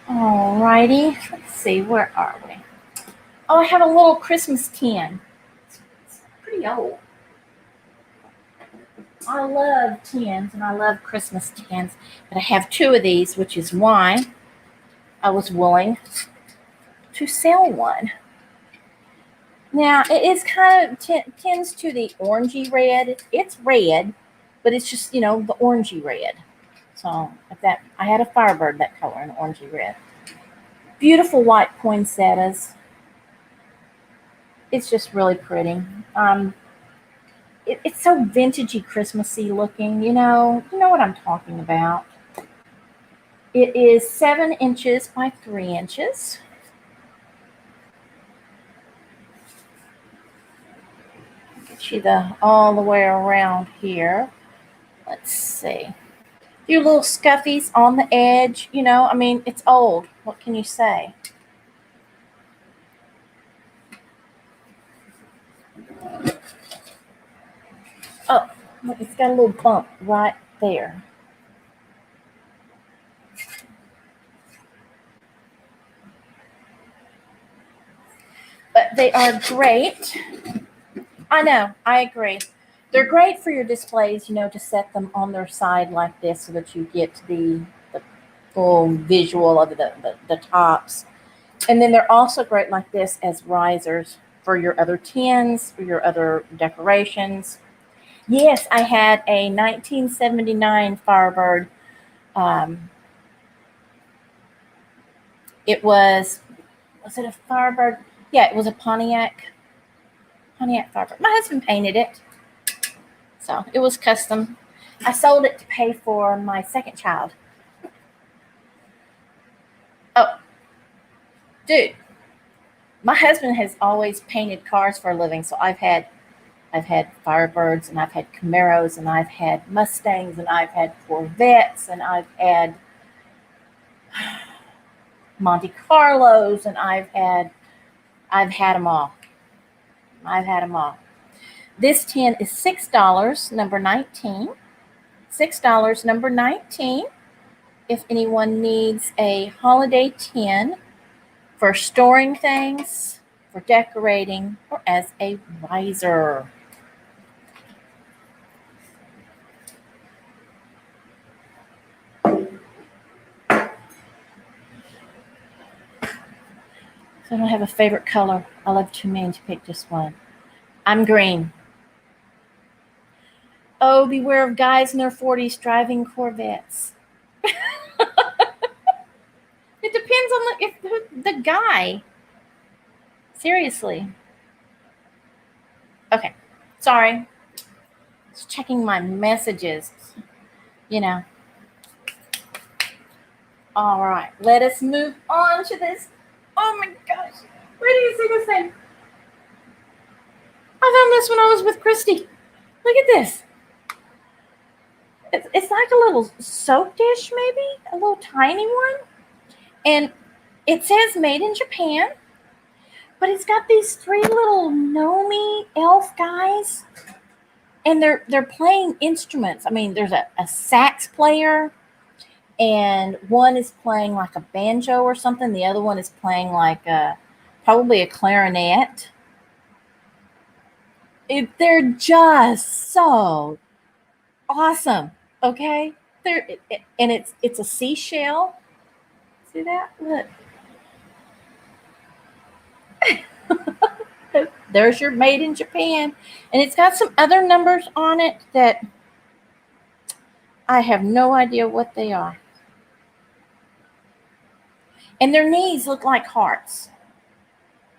[SPEAKER 1] Alrighty. Let's see, where are we? Oh, I have a little Christmas tin. It's pretty old. I love tins and I love Christmas tins, but I have two of these, which is why I was willing to sell one. Now, it is kind of tends to the orangey red. It's red, but it's just, the orangey red. So, I had a Firebird that color, an orangey red. Beautiful white poinsettias. It's just really pretty. It's so vintagey, Christmassy looking. You know what I'm talking about. It is 7 inches by 3 inches. Get you all the way around here. Let's see. A few little scuffies on the edge. It's old. What can you say? Oh, look, it's got a little bump right there. But they are great. I know, I agree. They're great for your displays, to set them on their side like this so that you get the full visual of the tops. And then they're also great like this as risers for your other tins, for your other decorations. Yes, I had a 1979 Firebird. Was it a Firebird? Yeah, it was a Pontiac Firebird. My husband painted it. So it was custom. I sold it to pay for my second child. Oh, dude, my husband has always painted cars for a living. So I've had Firebirds, and I've had Camaros, and I've had Mustangs, and I've had Corvettes, and I've had Monte Carlos, and I've had them all. I've had them all. This tin is $6, number 19. $6, number 19. If anyone needs a holiday tin for storing things, for decorating, or as a riser. So I don't have a favorite color. I love too many to pick just one. I'm green. Oh, beware of guys in their 40s driving Corvettes. It depends on the guy. Seriously. Okay. Sorry. Just checking my messages. All right. Let us move on to this. Oh my gosh. Where do you see this thing? I found this when I was with Christy. Look at this. It's like a little soap dish, maybe? A little tiny one. And it says made in Japan. But it's got these 3 little gnomey elf guys. And they're playing instruments. There's a sax player. And one is playing like a banjo or something. The other one is playing like probably a clarinet. They're just so awesome. Okay, and it's a seashell. See that? Look. There's your made in Japan. And it's got some other numbers on it that I have no idea what they are. And their knees look like hearts.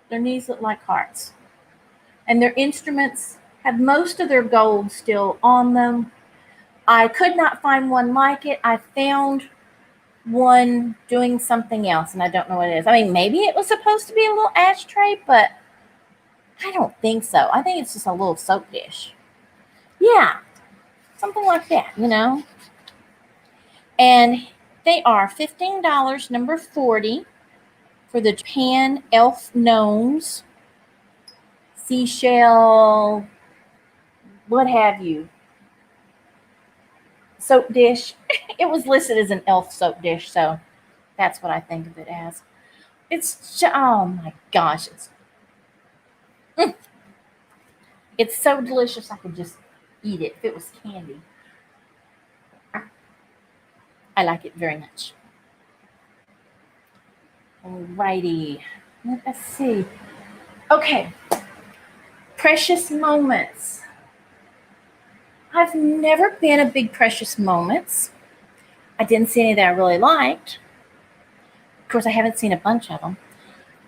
[SPEAKER 1] Their knees look like hearts. And their instruments have most of their gold still on them. I could not find one like it. I found one doing something else, and I don't know what it is. I mean, maybe it was supposed to be a little ashtray, but I don't think so. I think it's just a little soap dish. Yeah, something like that, you know. And they are $15, number 40, for the Japan Elf Gnomes, seashell, what have you, soap dish. It was listed as an elf soap dish, so that's what I think of it as. Oh my gosh, it's so delicious I could just eat it if it was candy. I like it very much. Alrighty, let's see. Okay, precious moments. I've never been a big precious moments. I didn't see any that I really liked. Of course, I haven't seen a bunch of them.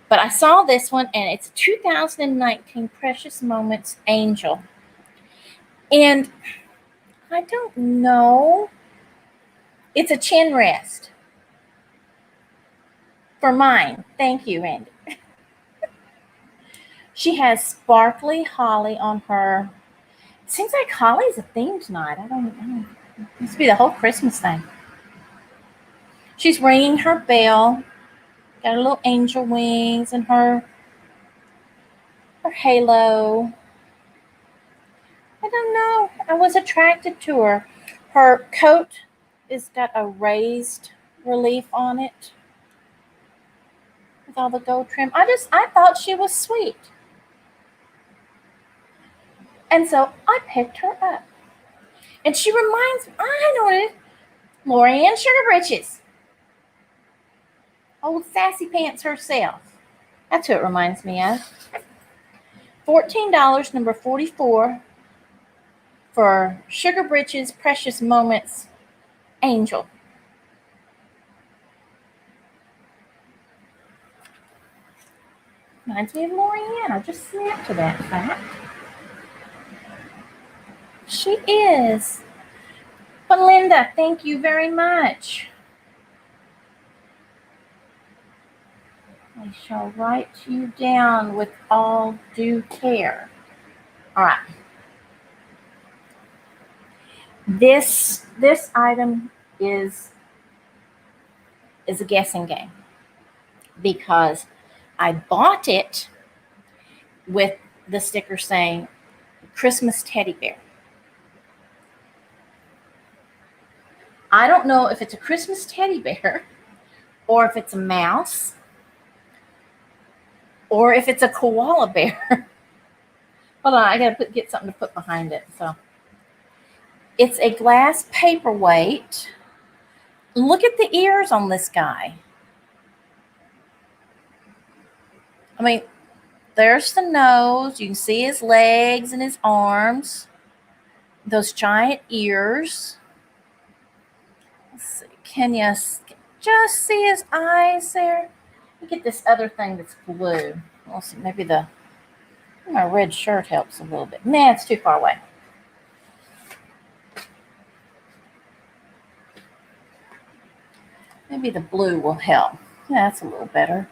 [SPEAKER 1] But I saw this one, and it's 2019 Precious Moments Angel. And I don't know. It's a chin rest. For mine. Thank you, Randy. She has sparkly holly on her. It seems like holly's a theme tonight. I don't know. It must be the whole Christmas thing. She's ringing her bell. Got her little angel wings and her halo. I don't know. I was attracted to her. Her coat has got a raised relief on it with all the gold trim. I thought she was sweet. And so I picked her up. And she reminds me, I know it is, Lorianne Sugar Britches. Old Sassy Pants herself. That's who it reminds me of. $14, number 44, for Sugar Britches Precious Moments Angel. Reminds me of Lorianne. I just snapped to that fact. She is. Belinda, thank you very much. I shall write you down with all due care. All right. This item is a guessing game because I bought it with the sticker saying Christmas teddy bear. I don't know if it's a Christmas teddy bear or if it's a mouse or if it's a koala bear. Hold on, I gotta get something to put behind it. So it's a glass paperweight. Look at the ears on this guy. I mean, there's the nose. You can see his legs and his arms. Those giant ears. Let's see. Can you just see his eyes there? Look at this other thing that's blue. Let's see. Maybe my red shirt helps a little bit. Nah, it's too far away. Maybe the blue will help. Yeah, that's a little better.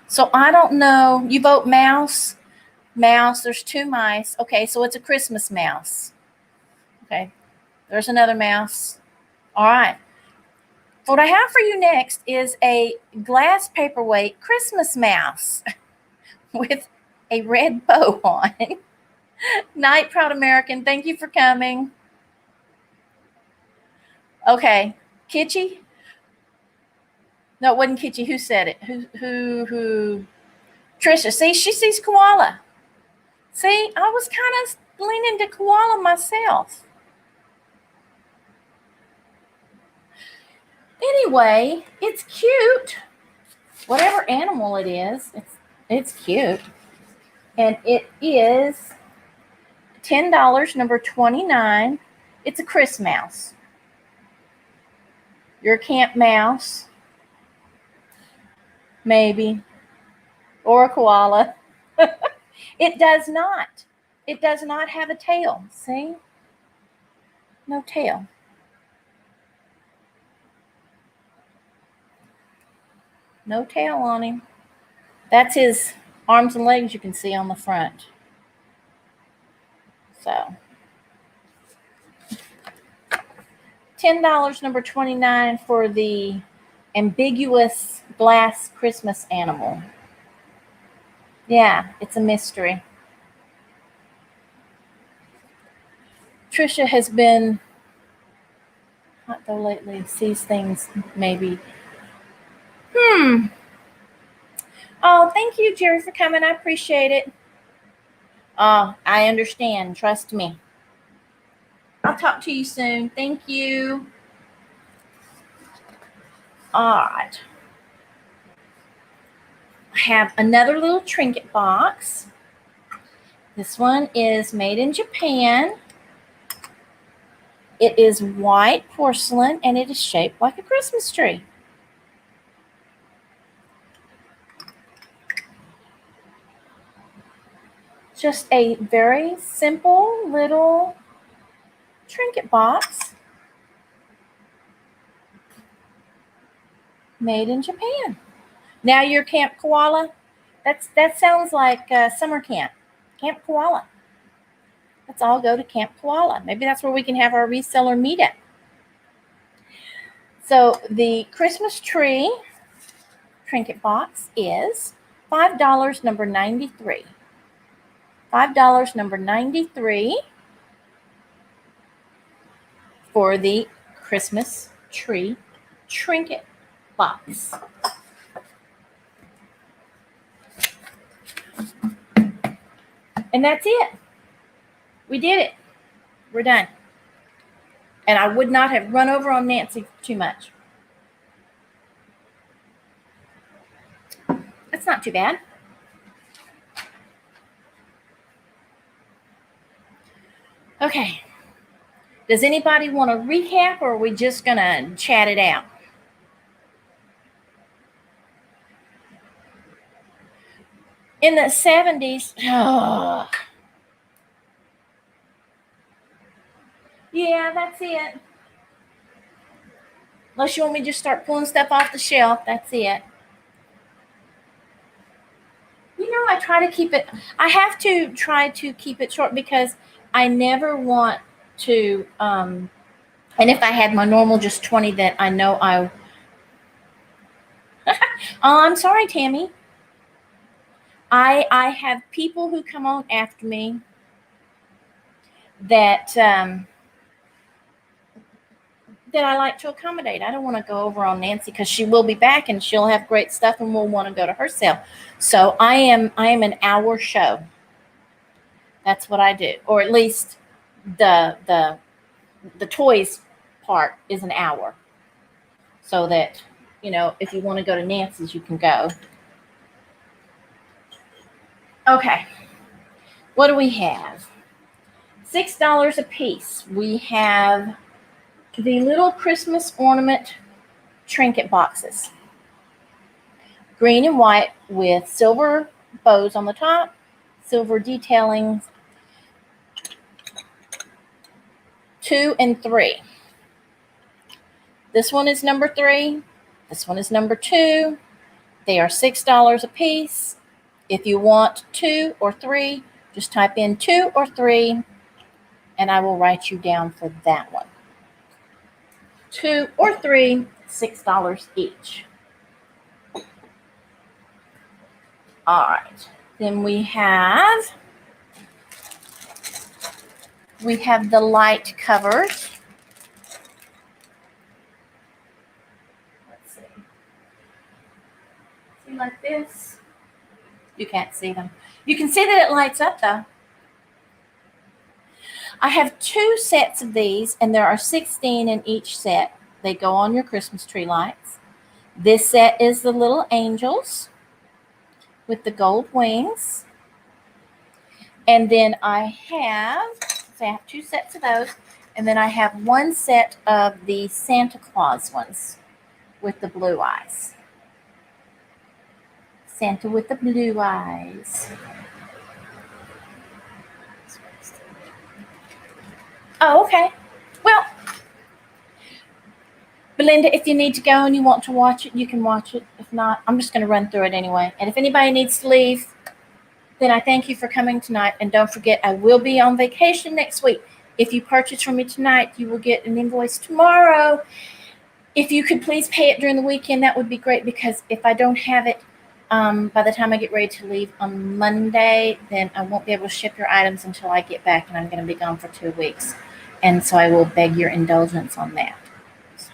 [SPEAKER 1] So I don't know. You vote mouse? Mouse. There's two mice. Okay, so it's a Christmas mouse. Okay, there's another mouse. All right. What I have for you next is a glass paperweight Christmas mouse with a red bow on. Night, Proud American. Thank you for coming. Okay, Kitschy. No, it wasn't Kitty. Who said it? Who? Trisha. See, she sees koala. See, I was kind of leaning to koala myself. Anyway, it's cute. Whatever animal it is, it's cute. And it is $10, number 29. It's a Chris mouse. You're a camp mouse. Maybe. Or a koala. It does not. It does not have a tail. See? No tail. No tail on him. That's his arms and legs you can see on the front. So, $10, number 29 for the ambiguous glass Christmas animal. Yeah, it's a mystery. Trisha has been hot though lately, sees things maybe. Oh, thank you, Jerry, for coming. I appreciate it. Oh, I understand. Trust me. I'll talk to you soon. Thank you. All right. I have another little trinket box. This one is made in Japan. It is white porcelain and it is shaped like a Christmas tree. Just a very simple little trinket box made in Japan. Now you're Camp Koala. That sounds like summer camp. Camp Koala. Let's all go to Camp Koala. Maybe that's where we can have our reseller meetup. So the Christmas tree trinket box is $5, number 93. $5, number 93 for the Christmas tree trinket box. And that's it. We did it. We're done. And I would not have run over on Nancy too much. That's not too bad. Okay. Does anybody want to recap or are we just going to chat it out? In the 70s, yeah, that's it. Unless you want me to just start pulling stuff off the shelf, that's it. You know, I try to keep it, I have to try to keep it short because I never want to, and if I had my normal just 20 that I know oh, I'm sorry, Tammy. I have people who come on after me that that I like to accommodate. I don't want to go over on Nancy because she will be back and she'll have great stuff and we'll want to go to her sale. So I am an hour show. That's what I do, or at least the toys part is an hour, so that you know if you want to go to Nancy's, you can go. Okay, what do we have? $6 a piece. We have the little Christmas ornament trinket boxes. Green and white with silver bows on the top, silver detailing. 2 and 3. This one is number 3. This one is number 2. They are $6 a piece. If you want 2 or 3, just type in 2 or 3, and I will write you down for that one. 2 or 3, $6 each. All right. Then we have the light covers. Let's see. like this. You can't see them. You can see that it lights up though. I have 2 sets of these, and there are 16 in each set. They go on your Christmas tree lights. This set is the little angels with the gold wings. And then I have 2 sets of those. And then I have 1 set of the Santa Claus ones with the blue eyes. Santa with the blue eyes. Oh, okay. Well, Belinda, if you need to go and you want to watch it, you can watch it. If not, I'm just going to run through it anyway. And if anybody needs to leave, then I thank you for coming tonight. And don't forget, I will be on vacation next week. If you purchase from me tonight, you will get an invoice tomorrow. If you could please pay it during the weekend, that would be great, because if I don't have it by the time I get ready to leave on Monday, then I won't be able to ship your items until I get back, and I'm going to be gone for 2 weeks. And so I will beg your indulgence on that. So,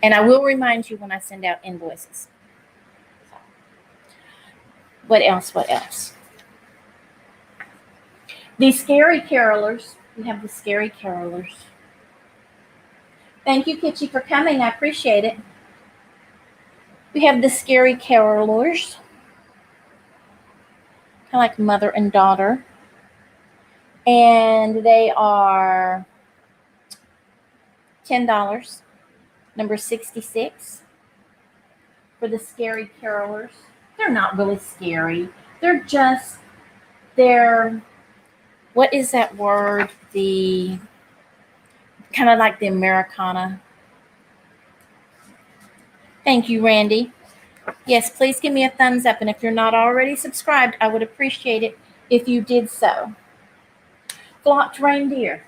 [SPEAKER 1] and I will remind you when I send out invoices. So, what else? What else? The Scary Carolers. We have the Scary Carolers. Thank you, Kitchi, for coming. I appreciate it. We have the Scary Carolers. Kind of like mother and daughter. And they are $10. Number 66. For the Scary Carolers. They're not really scary. They're what is that word? The kind of like the Americana. Thank you, Randy. Yes, please give me a thumbs up. And if you're not already subscribed, I would appreciate it if you did so. Flocked reindeer.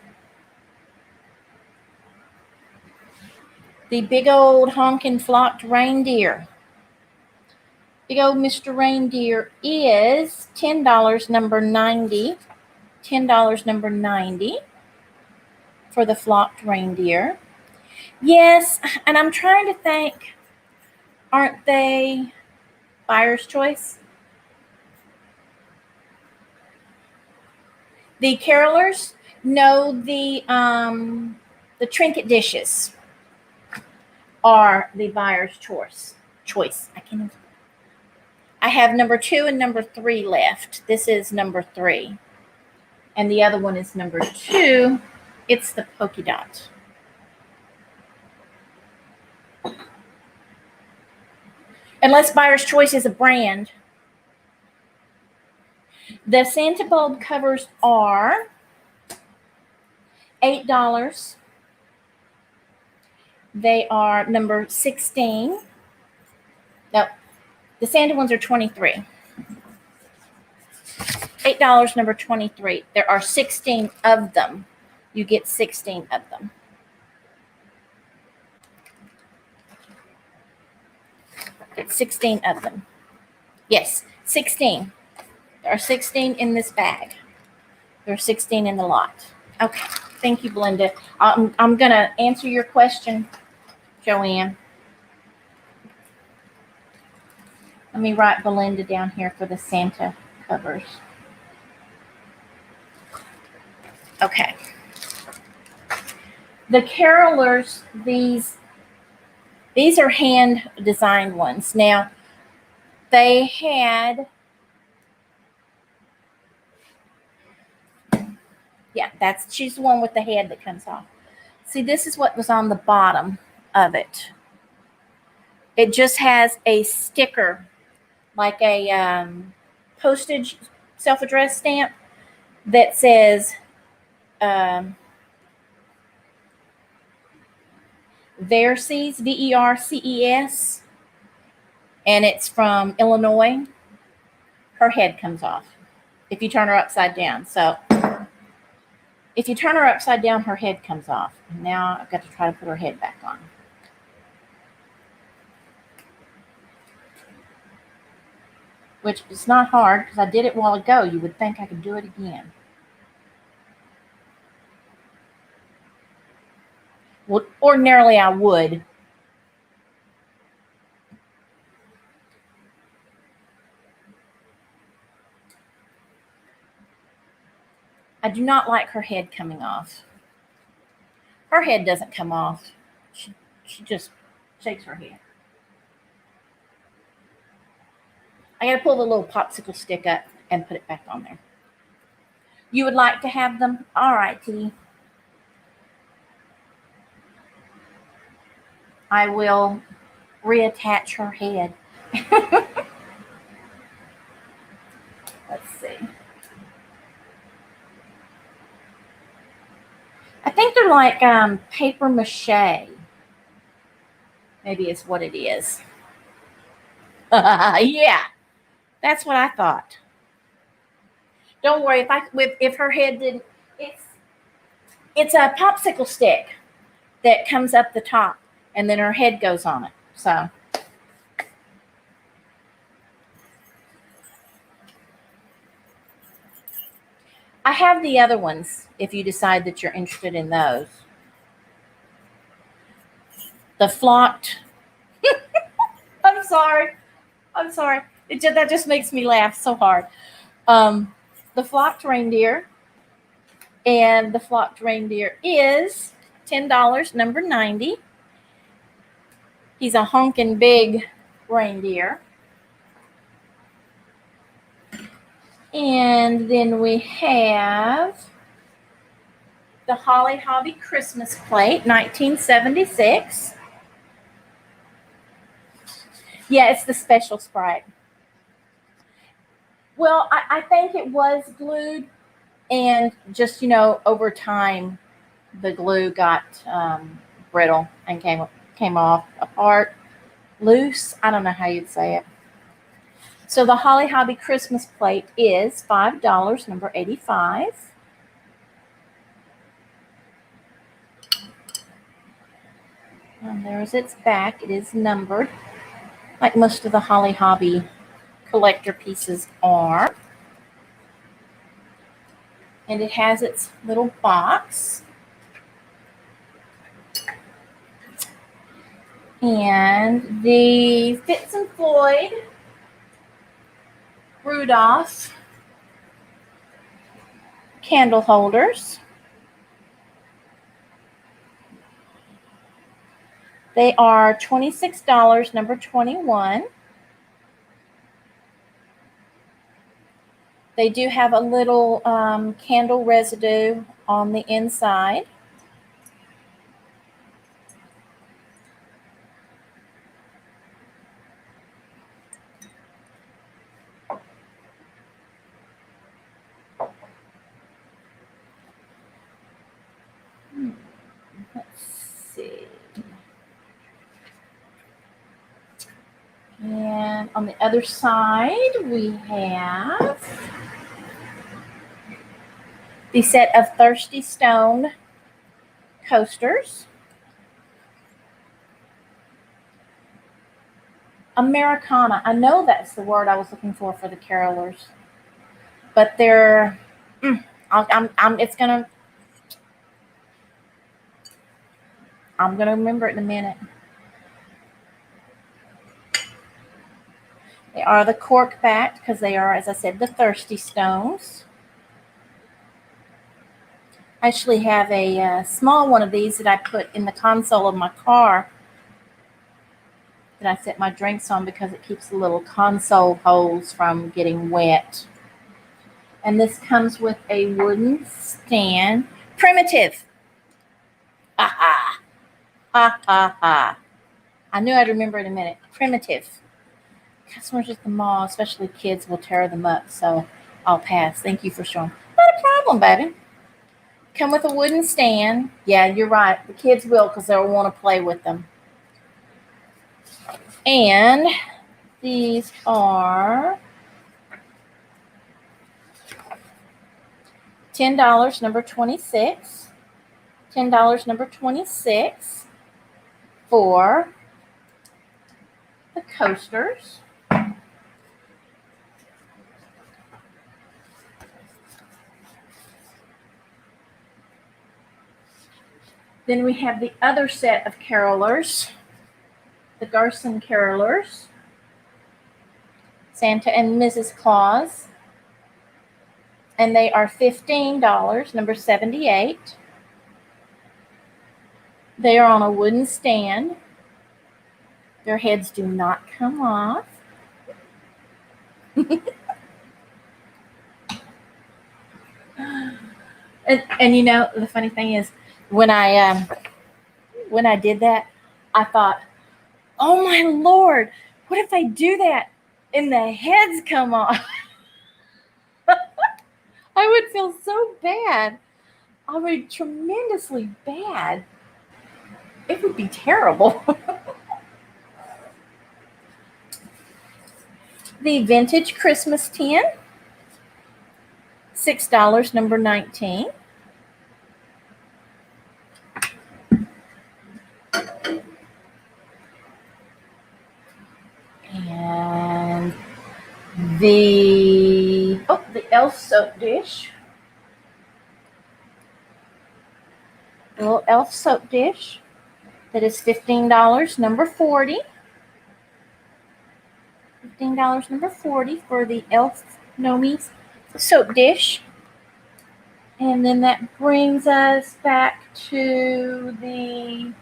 [SPEAKER 1] The big old honking flocked reindeer. Big old Mr. Reindeer is $10, number 90. $10, number 90 for the flocked reindeer. Yes, and I'm trying to think, aren't they buyer's choice? The carolers? No, the trinket dishes are the buyer's choice. I have number 2 and number 3 left. This is number 3. And the other one is number 2. It's the polka dot. Unless buyer's choice is a brand. The Santa bulb covers are $8. They are number 16. No, the Santa ones are $23. $8, number 23. There are 16 of them. You get 16 of them. It's 16 of them. Yes, 16. There are 16 in this bag. There are 16 in the lot. Okay. Thank you, Belinda. I'm going to answer your question, Joanne. Let me write Belinda down here for the Santa covers. Okay. The carolers, these are hand designed ones. Now, they had, she's the one with the head that comes off. See, this is what was on the bottom of it. It just has a sticker, like a postage self-addressed stamp that says Verces, Verces, and it's from Illinois. Her head comes off if you turn her upside down. So if you turn her upside down, her head comes off. Now I've got to try to put her head back on. Which is not hard because I did it a while ago. You would think I could do it again. Well, ordinarily I would. I do not like her head coming off. Her head doesn't come off. She just shakes her head. I got to pull the little popsicle stick up and put it back on there. You would like to have them? All right, T. I will reattach her head. Let's see. I think they're like paper mache. Maybe it's what it is. Yeah, that's what I thought. Don't worry if her head didn't. It's a popsicle stick that comes up the top, and then her head goes on it. So. I have the other ones if you decide that you're interested in those. The flocked. I'm sorry. That just makes me laugh so hard. The flocked reindeer. And the flocked reindeer is $10, number 90. He's a honking big reindeer. And then we have the Holly Hobby Christmas plate, 1976. Yeah, it's the special Sprite. Well, I think it was glued, and just, over time, the glue got brittle and came off, apart, loose. I don't know how you'd say it. So the Holly Hobby Christmas plate is $5, number 85. And there's its back. It is numbered, like most of the Holly Hobby collector pieces are. And it has its little box. And the Fitz and Floyd Rudolph candle holders. They are $26, number 21. They do have a little candle residue on the inside. Let's see. And on the other side, we have the set of Thirsty Stone coasters. Americana. I know that's the word I was looking for the carolers. But they're, I'm gonna remember it in a minute. They are the cork backed because they are, as I said, the Thirsty Stones. I actually have a small one of these that I put in the console of my car that I set my drinks on because it keeps the little console holes from getting wet. And this comes with a wooden stand. Primitive. Ha ha. Ha ha ha. I knew I'd remember in a minute. Primitive. Customers at the mall, especially kids, will tear them up, so I'll pass. Thank you for showing. Not a problem, baby. Come with a wooden stand. Yeah, you're right. The kids will because they'll want to play with them. And these are $10, number 26. $10, number 26 for the coasters. Then we have the other set of carolers, the Garson carolers, Santa and Mrs. Claus. And they are $15, number 78. They are on a wooden stand. Their heads do not come off. And you know, the funny thing is, when I did that, I thought, oh my Lord, what if I do that and the heads come off? I would feel so bad. I would be tremendously bad. It would be terrible. The vintage Christmas tin, $6, number 19. And the elf soap dish. The little elf soap dish. That is $15, number 40. $15, number 40 for the elf Nomi soap dish. And then that brings us back to the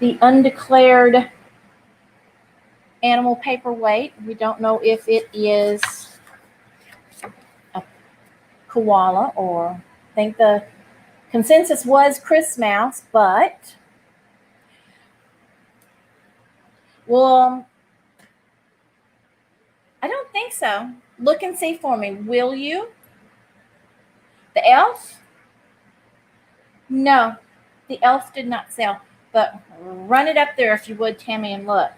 [SPEAKER 1] undeclared animal paperweight. We don't know if it is a koala, or I think the consensus was Chris Mouse, but well, I don't think so. Look and see for me, will you? The elf? No, the elf did not sell. But run it up there if you would, Tammy, and look.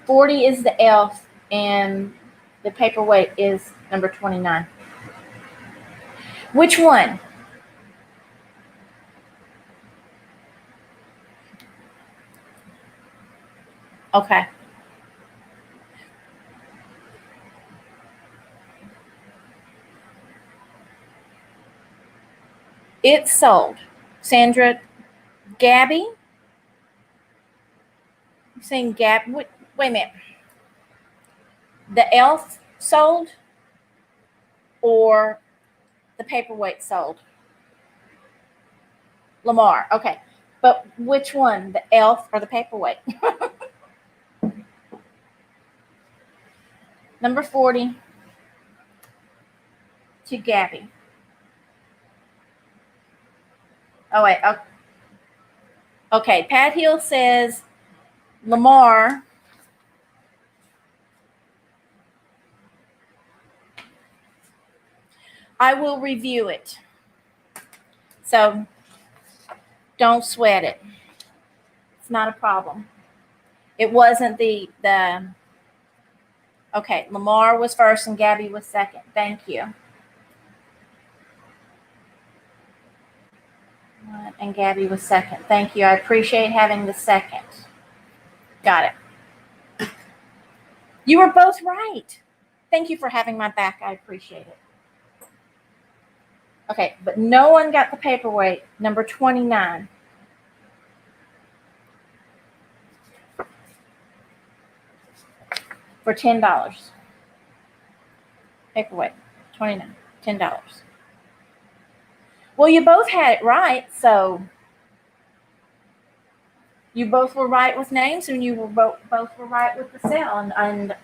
[SPEAKER 1] 40 is the elf, and the paperweight is number 29. Which one? Okay. It's sold. Sandra, Gabby? I'm saying Gab. Wait a minute. The elf sold, or the paperweight sold? Lamar. Okay. But which one? The elf or the paperweight? Number 40 to Gabby. Oh, wait. Okay. Pat Hill says Lamar. I will review it. So don't sweat it. It's not a problem. It wasn't the okay, Lamar was first and Gabby was second. Thank you. And Gabby was second. Thank you. I appreciate having the second. Got it. You were both right. Thank you for having my back. I appreciate it. Okay, but no one got the paperweight, number 29. For $10. Paperweight, 29, $10. Well, you both had it right, so you both were right with names, and you were both were right with the sale, and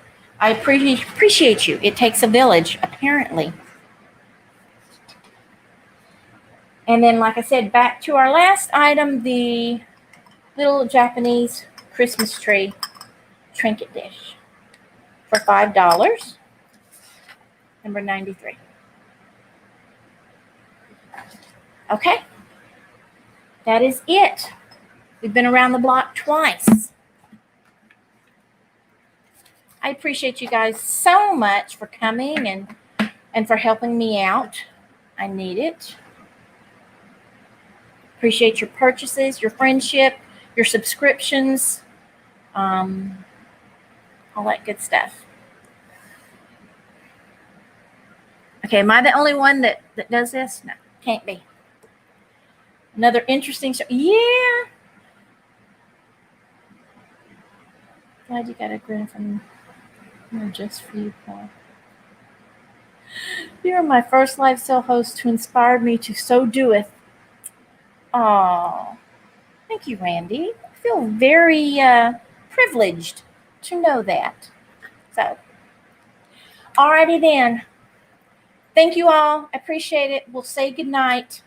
[SPEAKER 1] I appreciate you. It takes a village, apparently. And then, like I said, back to our last item, the little Japanese Christmas tree trinket dish for $5, number 93. Okay, that is it. We've been around the block twice. I appreciate you guys so much for coming and for helping me out. I need it. Appreciate your purchases, your friendship, your subscriptions, all that good stuff. Okay, am I the only one that does this? No, can't be. Another interesting show. Yeah. Glad you got a grin from You're just for you, Paul. You are my first live cell host who inspired me to so doeth. Oh, thank you, Randy. I feel very privileged to know that. So, alrighty then. Thank you all. I appreciate it. We'll say goodnight.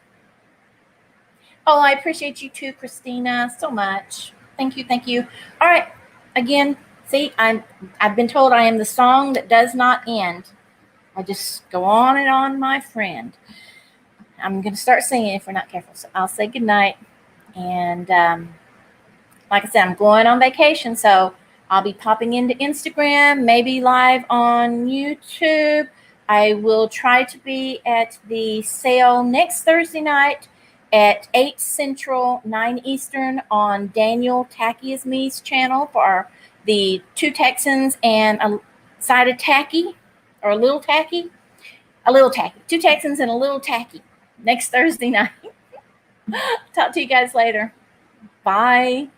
[SPEAKER 1] Oh, I appreciate you too, Christina, so much. Thank you, thank you. All right. Again, see, I've been told I am the song that does not end. I just go on and on, my friend. I'm going to start singing if we're not careful. So I'll say goodnight. And like I said, I'm going on vacation, so I'll be popping into Instagram, maybe live on YouTube. I will try to be at the sale next Thursday night at 8 Central, 9 Eastern on Daniel Tacky is Me's channel for the two Texans and a side of tacky, or a little tacky. A little tacky. Two Texans and a little tacky next Thursday night. Talk to you guys later. Bye.